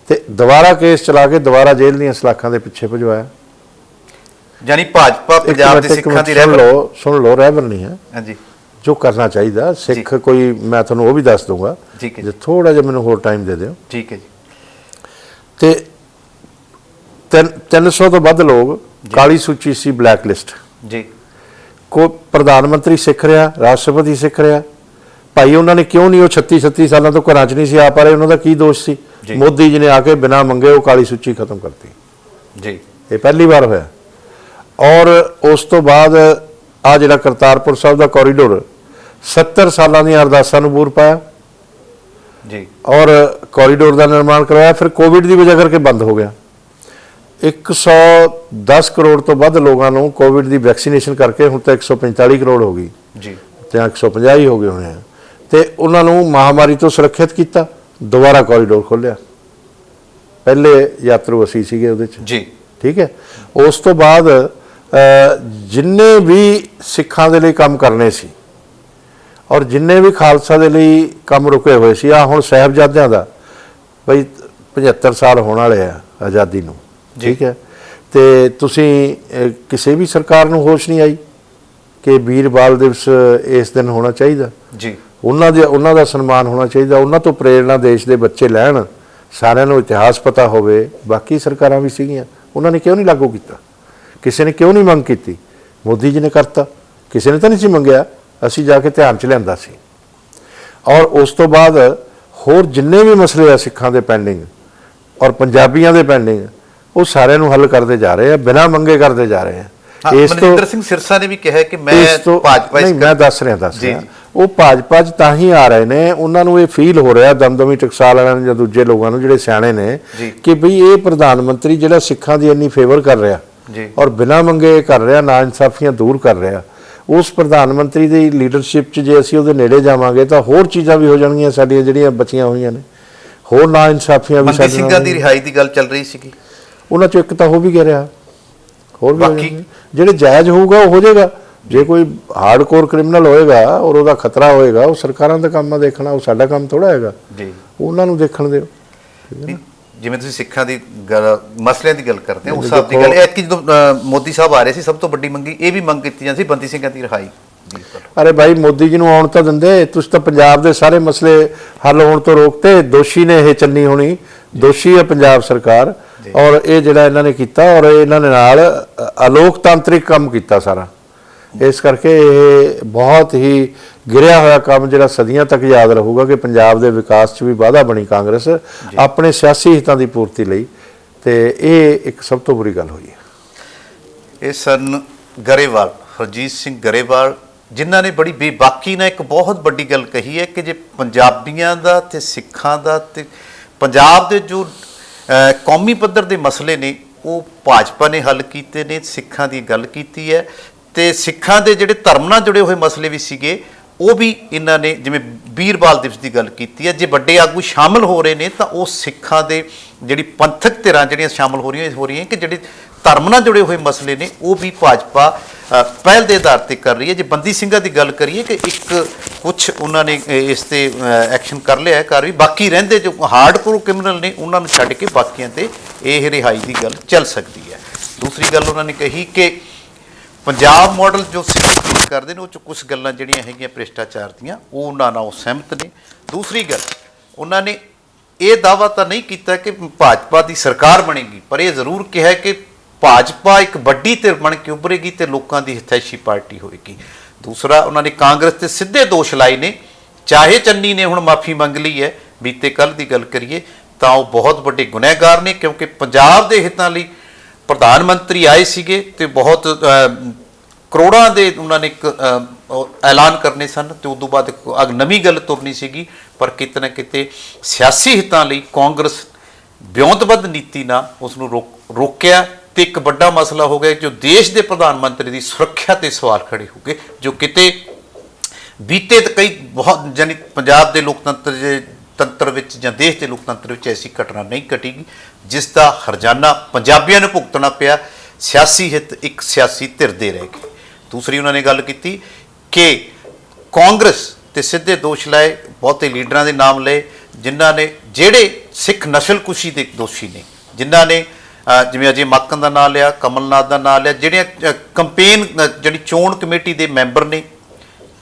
ਤੇ ਦੁਬਾਰਾ ਕੇਸ ਚਲਾ ਕੇ ਦੁਬਾਰਾ ਜੇਲ੍ਹ ਦੀਆਂ ਸਲਾਖਾਂ ਦੇ ਪਿੱਛੇ ਭਜਵਾਇਆ। ਯਾਨੀ ਭਾਜਪਾ ਪੰਜਾਬ ਦੇ ਸਿੱਖਾਂ ਦੀ ਰਹਿਬਰ, ਸੁਣ ਲਓ, ਰਹਿਬਰ ਨਹੀਂ ਹੈ। ਹਾਂਜੀ, ਜੋ ਕਰਨਾ ਚਾਹੀਦਾ ਸਿੱਖ ਕੋਈ, ਮੈਂ ਤੁਹਾਨੂੰ ਉਹ ਵੀ ਦੱਸ ਦੂੰਗਾ ਜੇ ਥੋੜਾ ਜਿਹਾ ਮੈਨੂੰ ਹੋਰ ਟਾਈਮ ਦੇ ਦਿਓ। ਠੀਕ ਹੈ ਜੀ। ਤੇ 300 ਤੋਂ ਵੱਧ ਲੋਕ ਕਾਲੀ ਸੂਚੀ ਸੀ, ਬਲੈਕ ਲਿਸਟ ਜੀ। ਕੋ ਪ੍ਰਧਾਨ ਮੰਤਰੀ ਸਿੱਖ ਰਿਹਾ, ਰਾਸ਼ਟਰਪਤੀ ਸਿੱਖ ਰਿਹਾ, ਭਾਈ ਉਹਨਾਂ ਨੇ ਕਿਉਂ ਨਹੀਂ, ਉਹ 36 ਸਾਲਾਂ ਤੋਂ ਘਰਾਂ 'ਚ ਨਹੀਂ ਸੀ ਆ ਪਾ ਰਹੇ, ਉਹਨਾਂ ਦਾ ਕੀ ਦੋਸ਼ ਸੀ? ਮੋਦੀ ਜੀ ਨੇ ਆ ਕੇ ਬਿਨਾਂ ਮੰਗੇ ਉਹ ਕਾਲੀ ਸੂਚੀ ਖਤਮ ਕਰਤੀ ਜੀ। ਇਹ ਪਹਿਲੀ ਵਾਰ ਹੋਇਆ। ਔਰ ਉਸ ਤੋਂ ਬਾਅਦ ਆ ਜਿਹੜਾ ਕਰਤਾਰਪੁਰ ਸਾਹਿਬ ਦਾ ਕੋਰੀਡੋਰ 70 ਸਾਲਾਂ ਦੀਆਂ ਅਰਦਾਸਾਂ ਨੂੰ ਬੂਰ ਪਾਇਆ ਜੀ, ਔਰ ਕੋਰੀਡੋਰ ਦਾ ਨਿਰਮਾਣ ਕਰਵਾਇਆ, ਫਿਰ ਕੋਵਿਡ ਦੀ ਵਜ੍ਹਾ ਕਰਕੇ ਬੰਦ ਹੋ ਗਿਆ। 110 ਕਰੋੜ ਤੋਂ ਵੱਧ ਲੋਕਾਂ ਨੂੰ ਕੋਵਿਡ ਦੀ ਵੈਕਸੀਨੇਸ਼ਨ ਕਰਕੇ ਹੁਣ ਤਾਂ 145 ਕਰੋੜ ਹੋ ਗਈ ਜੀ, ਤੇ 150 ਹੀ ਹੋ ਗਏ ਹੋਣੇ ਆ, ਤੇ ਉਹਨਾਂ ਨੂੰ ਮਹਾਮਾਰੀ ਤੋਂ ਸੁਰੱਖਿਅਤ ਕੀਤਾ, ਦੁਬਾਰਾ ਕੋਰੀਡੋਰ ਖੋਲ੍ਹਿਆ। ਪਹਿਲੇ ਯਾਤਰੂ ਅਸੀਂ ਸੀਗੇ ਉਹਦੇ 'ਚ ਜੀ। ਠੀਕ ਹੈ, ਉਸ ਤੋਂ ਬਾਅਦ ਜਿੰਨੇ ਵੀ ਸਿੱਖਾਂ ਦੇ ਲਈ ਕੰਮ ਕਰਨੇ ਸੀ ਔਰ ਜਿੰਨੇ ਵੀ ਖਾਲਸਾ ਦੇ ਲਈ ਕੰਮ ਰੁਕੇ ਹੋਏ ਸੀ, ਆ ਹੁਣ ਸਾਹਿਬਜ਼ਾਦਿਆਂ ਦਾ ਬਈ 75 ਸਾਲ ਹੋਣ ਵਾਲੇ ਆ ਆਜ਼ਾਦੀ ਨੂੰ। ਠੀਕ ਹੈ, ਤੇ ਤੁਸੀਂ ਕਿਸੇ ਵੀ ਸਰਕਾਰ ਨੂੰ ਹੋਸ਼ ਨਹੀਂ ਆਈ ਕਿ ਵੀਰ ਬਾਲ ਦਿਵਸ ਇਸ ਦਿਨ ਹੋਣਾ ਚਾਹੀਦਾ ਜੀ, ਉਹਨਾਂ ਦਾ ਸਨਮਾਨ ਹੋਣਾ ਚਾਹੀਦਾ, ਉਹਨਾਂ ਤੋਂ ਪ੍ਰੇਰਣਾ ਦੇਸ਼ ਦੇ ਬੱਚੇ ਲੈਣ, ਸਾਰਿਆਂ ਨੂੰ ਇਤਿਹਾਸ ਪਤਾ ਹੋਵੇ। ਬਾਕੀ ਸਰਕਾਰਾਂ ਵੀ ਸੀਗੀਆਂ, ਉਹਨਾਂ ਨੇ ਕਿਉਂ ਨਹੀਂ ਲਾਗੂ ਕੀਤਾ? ਕਿਸੇ ਨੇ ਕਿਉਂ ਨਹੀਂ ਮੰਗ ਕੀਤੀ? ਮੋਦੀ ਜੀ ਨੇ ਕਰਤਾ। ਕਿਸੇ ਨੇ ਤਾਂ ਨਹੀਂ ਸੀ ਮੰਗਿਆ, ਅਸੀਂ ਜਾ ਕੇ ਧਿਆਨ 'ਚ ਲਿਆਂਦਾ ਸੀ। ਔਰ ਉਸ ਤੋਂ ਬਾਅਦ ਹੋਰ ਜਿੰਨੇ ਵੀ ਮਸਲੇ ਆ ਸਿੱਖਾਂ ਦੇ ਪੈਂਡਿੰਗ ਔਰ ਪੰਜਾਬੀਆਂ ਦੇ ਪੈਂਡਿੰਗ, ਉਹ ਸਾਰਿਆਂ ਨੂੰ ਹੱਲ ਕਰਦੇ ਜਾ ਰਹੇ ਆ, ਬਿਨਾਂ ਮੰਗੇ ਕਰਦੇ ਜਾ ਰਹੇ ਆ। ਮਨਜਿੰਦਰ ਸਿੰਘ ਸਿਰਸਾ ਨੇ ਵੀ ਕਿਹਾ ਕਿ ਮੈਂ ਭਾਜਪਾ ਨਹੀਂ, ਮੈਂ ਦੱਸ ਰਿਹਾ ਉਹ ਭਾਜਪਾ 'ਚ ਤਾਂ ਹੀ ਆ ਰਹੇ ਨੇ, ਉਹਨਾਂ ਨੂੰ ਇਹ ਫੀਲ ਹੋ ਰਿਹਾ, ਦਮਦਮੀ ਟਕਸਾਲ ਵਾਲਿਆਂ ਨੂੰ ਜਾਂ ਦੂਜੇ ਲੋਕਾਂ ਨੂੰ ਜਿਹੜੇ ਸਿਆਣੇ ਨੇ, ਕਿ ਬਈ ਇਹ ਪ੍ਰਧਾਨ ਮੰਤਰੀ ਜਿਹੜਾ ਸਿੱਖਾਂ ਦੀ ਇੰਨੀ ਫੇਵਰ ਕਰ ਰਿਹਾ ਔਰ ਬਿਨਾਂ ਮੰਗੇ ਕਰ ਰਿਹਾ, ਨਾ ਇਨਸਾਫੀਆਂ ਦੂਰ ਕਰ ਰਿਹਾ, ਉਸ ਪ੍ਰਧਾਨ ਮੰਤਰੀ ਦੀ ਲੀਡਰਸ਼ਿਪ 'ਚ ਜੇ ਅਸੀਂ ਉਹਦੇ ਨੇੜੇ ਜਾਵਾਂਗੇ ਤਾਂ ਹੋਰ ਚੀਜ਼ਾਂ ਵੀ ਹੋ ਜਾਣਗੀਆਂ ਸਾਡੀਆਂ ਜਿਹੜੀਆਂ ਬਚੀਆਂ ਹੋਈਆਂ ਨੇ, ਹੋਰ ਨਾ ਇਨਸਾਫੀਆਂ ਵੀ। ਬੰਦੀ ਸਿੰਘਾਂ ਦੀ ਰਿਹਾਈ ਦੀ ਗੱਲ ਚੱਲ ਰਹੀ ਸੀਗੀ, ਉਹਨਾਂ 'ਚੋਂ ਇੱਕ ਤਾਂ ਹੋ ਵੀ ਗਿਆ ਰਿਹਾ, ਹੋਰ ਵੀ ਜਿਹੜੇ ਜਾਇਜ਼ ਹੋਊਗਾ ਉਹ ਹੋ ਜਾਏਗਾ। ਜੇ ਕੋਈ ਹਾਰਡਕੋਰ ਕ੍ਰਿਮੀਨਲ ਹੋਏਗਾ ਔਰ ਉਹਦਾ ਖਤਰਾ ਹੋਏਗਾ, ਉਹ ਸਰਕਾਰਾਂ ਦਾ ਕੰਮ ਆ ਦੇਖਣਾ, ਉਹ ਸਾਡਾ ਕੰਮ ਥੋੜਾ ਹੈਗਾ ਜੀ, ਉਹਨਾਂ ਨੂੰ ਦੇਖਣ ਦਿਓ। ਜਿਵੇਂ ਤੁਸੀਂ ਸਿੱਖਾਂ ਦੀ ਮਸਲਿਆਂ ਦੀ ਗੱਲ ਕਰਦੇ ਹੋ, ਉਸ ਹਿਸਾਬ ਦੀ ਗੱਲ ਇਹ ਕਿ ਜਦੋਂ ਮੋਦੀ ਸਾਹਿਬ ਆ ਰਹੇ ਸੀ, ਸਭ ਤੋਂ ਵੱਡੀ ਮੰਗੀ ਇਹ ਵੀ ਮੰਗ ਕੀਤੀ ਜਾਂਦੀ ਸੀ ਬੰਦੀ ਸਿੰਘਾਂ ਦੀ ਰਿਹਾਈ। ਅਰੇ ਭਾਈ, ਮੋਦੀ ਜੀ ਨੂੰ ਆਉਣ ਤਾਂ ਦਿੰਦੇ, ਤੁਸੀਂ ਤਾਂ ਪੰਜਾਬ ਦੇ ਸਾਰੇ ਮਸਲੇ ਹੱਲ ਹੋਣ ਤੋਂ ਰੋਕਤੇ। ਦੋਸ਼ੀ ਨੇ ਇਹ ਚੰਨੀ ਹੋਣੀ, ਦੋਸ਼ੀ ਹੈ ਪੰਜਾਬ ਸਰਕਾਰ, ਔਰ ਇਹ ਜਿਹੜਾ ਇਹਨਾਂ ਨੇ ਕੀਤਾ, ਔਰ ਇਹਨਾਂ ਨੇ ਨਾਲ ਅਲੋਕਤਾਂਤਰਿਕ ਕੰਮ ਕੀਤਾ ਸਾਰਾ। ਇਸ ਕਰਕੇ ਇਹ ਬਹੁਤ ਹੀ ਗਿਰਿਆ ਹੋਇਆ ਕੰਮ ਜਿਹੜਾ ਸਦੀਆਂ ਤੱਕ ਯਾਦ ਰਹੂਗਾ ਕਿ ਪੰਜਾਬ ਦੇ ਵਿਕਾਸ 'ਚ ਵੀ ਵਾਧਾ ਬਣੀ ਕਾਂਗਰਸ ਆਪਣੇ ਸਿਆਸੀ ਹਿੱਤਾਂ ਦੀ ਪੂਰਤੀ ਲਈ, ਤੇ ਇਹ ਇੱਕ ਸਭ ਤੋਂ ਬੁਰੀ ਗੱਲ ਹੋਈ ਹੈ। ਇਹ ਸਨ ਗਰੇਵਾਲ, ਹਰਜੀਤ ਸਿੰਘ ਗਰੇਵਾਲ, ਜਿਨ੍ਹਾਂ ਨੇ ਬੜੀ ਬੇਬਾਕੀ ਨਾਲ ਇੱਕ ਬਹੁਤ ਵੱਡੀ ਗੱਲ ਕਹੀ ਹੈ ਕਿ ਜੇ ਪੰਜਾਬੀਆਂ ਦਾ ਤੇ ਸਿੱਖਾਂ ਦਾ ਤੇ ਪੰਜਾਬ ਦੇ ਜੋ ਕੌਮੀ ਪੱਧਰ ਦੇ ਮਸਲੇ ਨੇ ਉਹ ਭਾਜਪਾ ਨੇ ਹੱਲ ਕੀਤੇ ਨੇ, ਸਿੱਖਾਂ ਦੀ ਗੱਲ ਕੀਤੀ ਹੈ, ਤੇ ਸਿੱਖਾਂ ਦੇ ਜਿਹੜੇ ਧਰਮ ਨਾਲ ਜੁੜੇ ਹੋਏ ਮਸਲੇ ਵੀ ਸੀਗੇ ਉਹ ਵੀ ਇਹਨਾਂ ਨੇ, ਜਿਵੇਂ ਵੀਰਵਾਲ ਦਿਵਸ ਦੀ ਗੱਲ ਕੀਤੀ ਹੈ, ਜੇ ਵੱਡੇ ਆਗੂ ਸ਼ਾਮਲ ਹੋ ਰਹੇ ਨੇ ਤਾਂ ਉਹ ਸਿੱਖਾਂ ਦੇ ਜਿਹੜੀ ਪੰਥਕ ਧਿਰਾਂ ਜਿਹੜੀਆਂ ਸ਼ਾਮਲ ਹੋ ਰਹੀਆਂ ਕਿ ਜਿਹੜੇ ਧਰਮ ਨਾਲ ਜੁੜੇ ਹੋਏ ਮਸਲੇ ਨੇ ਉਹ ਵੀ ਭਾਜਪਾ ਪਹਿਲ ਦੇ ਆਧਾਰ ਤੇ ਕਰ ਰਹੀ ਹੈ। ਜੇ ਬੰਦੀ ਸਿੰਘਾਂ ਦੀ ਗੱਲ ਕਰੀਏ ਕਿ ਇੱਕ ਕੁਝ ਉਹਨਾਂ ਨੇ ਇਸ ਤੇ ਐਕਸ਼ਨ ਕਰ ਲਿਆ ਹੈ, ਵੀ ਬਾਕੀ ਰਹਿੰਦੇ ਜੋ ਹਾਰਡਕੋਰ ਕ੍ਰਿਮੀਨਲ ਨੇ ਉਹਨਾਂ ਨੂੰ ਛੱਡ ਕੇ ਬਾਕੀਆਂ ਤੇ ਇਹ ਰਿਹਾਈ ਦੀ ਗੱਲ ਚੱਲ ਸਕਦੀ ਹੈ। ਦੂਸਰੀ ਗੱਲ ਉਹਨਾਂ ਨੇ ਕਹੀ ਕਿ ਪੰਜਾਬ ਮਾਡਲ ਜੋ ਸਿੱਖ ਪੇਸ਼ ਕਰਦੇ ਨੇ ਉਹ 'ਚ ਕੁਝ ਗੱਲਾਂ ਜਿਹੜੀਆਂ ਹੈਗੀਆਂ ਭ੍ਰਿਸ਼ਟਾਚਾਰ ਦੀਆਂ ਉਹ ਉਹਨਾਂ ਨਾਲ ਸਹਿਮਤ ਨੇ। ਦੂਸਰੀ ਗੱਲ ਉਹਨਾਂ ਨੇ ਇਹ ਦਾਅਵਾ ਤਾਂ ਨਹੀਂ ਕੀਤਾ ਕਿ ਭਾਜਪਾ ਦੀ ਸਰਕਾਰ ਬਣੇਗੀ, ਪਰ ਇਹ ਜ਼ਰੂਰ ਕਿਹਾ ਕਿ ਭਾਜਪਾ ਇੱਕ ਵੱਡੀ ਧਿਰ ਬਣ ਕੇ ਉੱਭਰੇਗੀ ਤੇ ਲੋਕਾਂ ਦੀ ਹਿਤੈਸ਼ੀ ਪਾਰਟੀ ਹੋਏਗੀ। ਦੂਸਰਾ ਉਹਨਾਂ ਨੇ ਕਾਂਗਰਸ ਤੇ ਸਿੱਧੇ ਦੋਸ਼ ਲਾਏ ਨੇ, ਚਾਹੇ ਚੰਨੀ ਨੇ ਹੁਣ ਮਾਫੀ ਮੰਗ ਲਈ ਹੈ, ਬੀਤੇ ਕੱਲ੍ਹ ਦੀ ਗੱਲ ਕਰੀਏ ਤਾਂ ਉਹ ਬਹੁਤ ਵੱਡੇ ਗੁਨਹਗਾਰ ਨੇ, ਕਿਉਂਕਿ ਪੰਜਾਬ ਦੇ ਹਿੱਤਾਂ ਲਈ ਪ੍ਰਧਾਨ ਮੰਤਰੀ ਆਏ ਸੀਗੇ ਤੇ ਬਹੁਤ ਕਰੋੜਾਂ ਦੇ ਉਹਨਾਂ ਨੇ ਇੱਕ ਐਲਾਨ ਕਰਨੇ ਸਨ ਤੇ ਉਸ ਤੋਂ ਬਾਅਦ ਇੱਕ ਨਵੀਂ ਗੱਲ ਤੁਰਨੀ ਸੀਗੀ, ਪਰ ਕਿਤੇ ਨਾ ਕਿਤੇ ਸਿਆਸੀ ਹਿੱਤਾਂ ਲਈ ਕਾਂਗਰਸ ਵਿਉਂਤਬੱਧ ਨੀਤੀ ਨਾਲ ਉਸ ਨੂੰ ਰੋਕਿਆ ਤੇ ਇੱਕ ਵੱਡਾ ਮਸਲਾ ਹੋ ਗਿਆ ਜੋ ਦੇਸ਼ ਦੇ ਪ੍ਰਧਾਨ ਮੰਤਰੀ ਦੀ ਸੁਰੱਖਿਆ ਤੇ ਸਵਾਲ ਖੜੇ ਹੋ ਗਏ, ਜੋ ਕਿਤੇ ਬੀਤੇ ਤੇ ਕਈ ਬਹੁਤ ਯਾਨੀ ਪੰਜਾਬ ਦੇ ਲੋਕਤੰਤਰ ਵਿੱਚ ਜਾਂ ਦੇਸ਼ ਦੇ ਲੋਕਤੰਤਰ ਵਿੱਚ ਐਸੀ ਘਟਨਾ ਨਹੀਂ ਘਟੇਗੀ ਜਿਸ ਦਾ ਹਰਜਾਨਾ ਪੰਜਾਬੀਆਂ ਨੂੰ ਭੁਗਤਣਾ ਪਿਆ। ਸਿਆਸੀ ਹਿੱਤ ਇੱਕ ਸਿਆਸੀ ਧਿਰ ਦੇ ਰਹਿ ਗਏ। ਦੂਸਰੀ ਉਹਨਾਂ ਨੇ ਗੱਲ ਕੀਤੀ ਕਿ ਕਾਂਗਰਸ ਤੇ ਸਿੱਧੇ ਦੋਸ਼ ਲਾਏ, ਬਹੁਤੇ ਲੀਡਰਾਂ ਦੇ ਨਾਮ ਲਏ ਜਿਨ੍ਹਾਂ ਨੇ ਜਿਹੜੇ ਸਿੱਖ ਨਸਲਕੁਸ਼ੀ ਦੇ ਦੋਸ਼ੀ ਨੇ, ਜਿਨ੍ਹਾਂ ਨੇ ਜਿਵੇਂ ਅਜੇ ਮਾਕਨ ਦਾ ਨਾਂ ਲਿਆ, ਕਮਲਨਾਥ ਦਾ ਨਾਂ ਲਿਆ, ਜਿਹੜੀਆਂ ਕੰਪੇਨ ਜਿਹੜੀ ਚੋਣ ਕਮੇਟੀ ਦੇ ਮੈਂਬਰ ਨੇ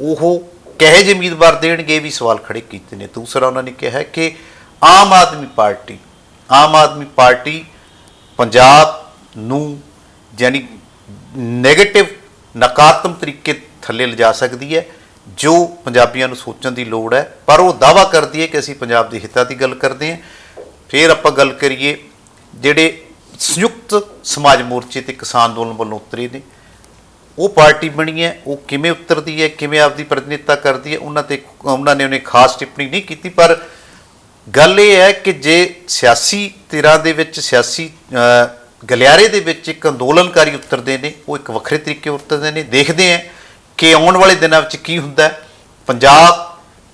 ਉਹ ਕਹੇ ਜਿਹੇ ਉਮੀਦਵਾਰ ਦੇਣਗੇ ਵੀ ਸਵਾਲ ਖੜੇ ਕੀਤੇ ਨੇ। ਦੂਸਰਾ ਉਹਨਾਂ ਨੇ ਕਿਹਾ ਕਿ ਆਮ ਆਦਮੀ ਪਾਰਟੀ ਪੰਜਾਬ ਨੂੰ ਯਾਨੀ ਨੈਗੇਟਿਵ ਨਕਾਰਾਤਮਕ ਤਰੀਕੇ ਥੱਲੇ ਲਿਜਾ ਸਕਦੀ ਹੈ, ਜੋ ਪੰਜਾਬੀਆਂ ਨੂੰ ਸੋਚਣ ਦੀ ਲੋੜ ਹੈ, ਪਰ ਉਹ ਦਾਅਵਾ ਕਰਦੀ ਹੈ ਕਿ ਅਸੀਂ ਪੰਜਾਬ ਦੇ ਹਿੱਤਾਂ ਦੀ ਗੱਲ ਕਰਦੇ ਹਾਂ। ਫਿਰ ਆਪਾਂ ਗੱਲ ਕਰੀਏ ਜਿਹੜੇ ਸੰਯੁਕਤ ਸਮਾਜ ਮੋਰਚੇ ਤੇ ਕਿਸਾਨ ਅੰਦੋਲਨ ਵੱਲੋਂ ਉਤਰੇ ਨੇ, ਉਹ ਪਾਰਟੀ ਬਣੀ ਹੈ, ਉਹ ਕਿਵੇਂ ਉਤਰਦੀ ਹੈ, ਕਿਵੇਂ ਆਪਦੀ ਪ੍ਰਤੀਨਿਧਤਾ ਕਰਦੀ ਹੈ, ਉਹਨਾਂ ਨੇ ਖਾਸ ਟਿੱਪਣੀ ਨਹੀਂ ਕੀਤੀ, ਪਰ ਗੱਲ ਇਹ ਹੈ ਕਿ ਜੇ ਸਿਆਸੀ ਧਿਰਾਂ ਦੇ ਵਿੱਚ ਸਿਆਸੀ ਗਲਿਆਰੇ ਦੇ ਵਿੱਚ ਇੱਕ ਅੰਦੋਲਨਕਾਰੀ ਉਤਰਦੇ ਨੇ ਉਹ ਇੱਕ ਵੱਖਰੇ ਤਰੀਕੇ ਉਤਰਦੇ ਨੇ। ਦੇਖਦੇ ਹਾਂ ਕਿ ਆਉਣ ਵਾਲੇ ਦਿਨਾਂ ਵਿੱਚ ਕੀ ਹੁੰਦਾ ਹੈ,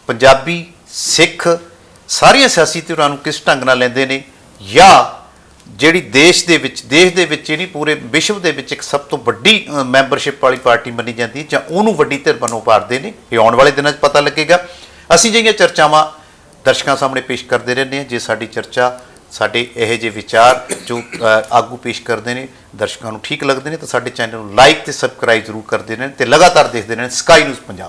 ਪੰਜਾਬੀ ਸਿੱਖ ਸਾਰੀਆਂ ਸਿਆਸੀ ਧਿਰਾਂ ਨੂੰ ਕਿਸ ਢੰਗ ਨਾਲ ਲੈਂਦੇ ਨੇ, ਜਾਂ ਜਿਹੜੀ ਦੇਸ਼ ਦੇ ਵਿੱਚ ਹੀ ਨਹੀਂ ਪੂਰੇ ਵਿਸ਼ਵ ਦੇ ਵਿੱਚ ਇੱਕ ਸਭ ਤੋਂ ਵੱਡੀ ਮੈਂਬਰਸ਼ਿਪ ਵਾਲੀ ਪਾਰਟੀ ਮੰਨੀ ਜਾਂਦੀ ਹੈ ਜਾਂ ਉਹਨੂੰ ਵੱਡੀ ਧਿਰ ਬਣੋ ਪਾਰਦੇ ਨੇ। ਇਹ ਆਉਣ ਵਾਲੇ ਦਿਨਾਂ 'ਚ ਪਤਾ ਲੱਗੇਗਾ। ਅਸੀਂ ਜਿਹੜੀਆਂ ਚਰਚਾਵਾਂ ਦਰਸ਼ਕਾਂ ਸਾਹਮਣੇ ਪੇਸ਼ ਕਰਦੇ ਰਹਿੰਦੇ ਹਾਂ, ਜੇ ਸਾਡੀ ਚਰਚਾ ਸਾਡੇ ਇਹੋ ਜਿਹੇ ਵਿਚਾਰ ਜੋ ਆਗੂ ਪੇਸ਼ ਕਰਦੇ ਨੇ ਦਰਸ਼ਕਾਂ ਨੂੰ ਠੀਕ ਲੱਗਦੇ ਨੇ ਤਾਂ ਸਾਡੇ ਚੈਨਲ ਨੂੰ ਲਾਈਕ ਤੇ ਸਬਸਕ੍ਰਾਈਬ ਜ਼ਰੂਰ ਕਰਦੇ ਰਹਿਣ ਤੇ ਲਗਾਤਾਰ ਦੇਖਦੇ ਰਹਿਣ ਸਕਾਈ ਨਿਊਜ਼ ਪੰਜਾਬ।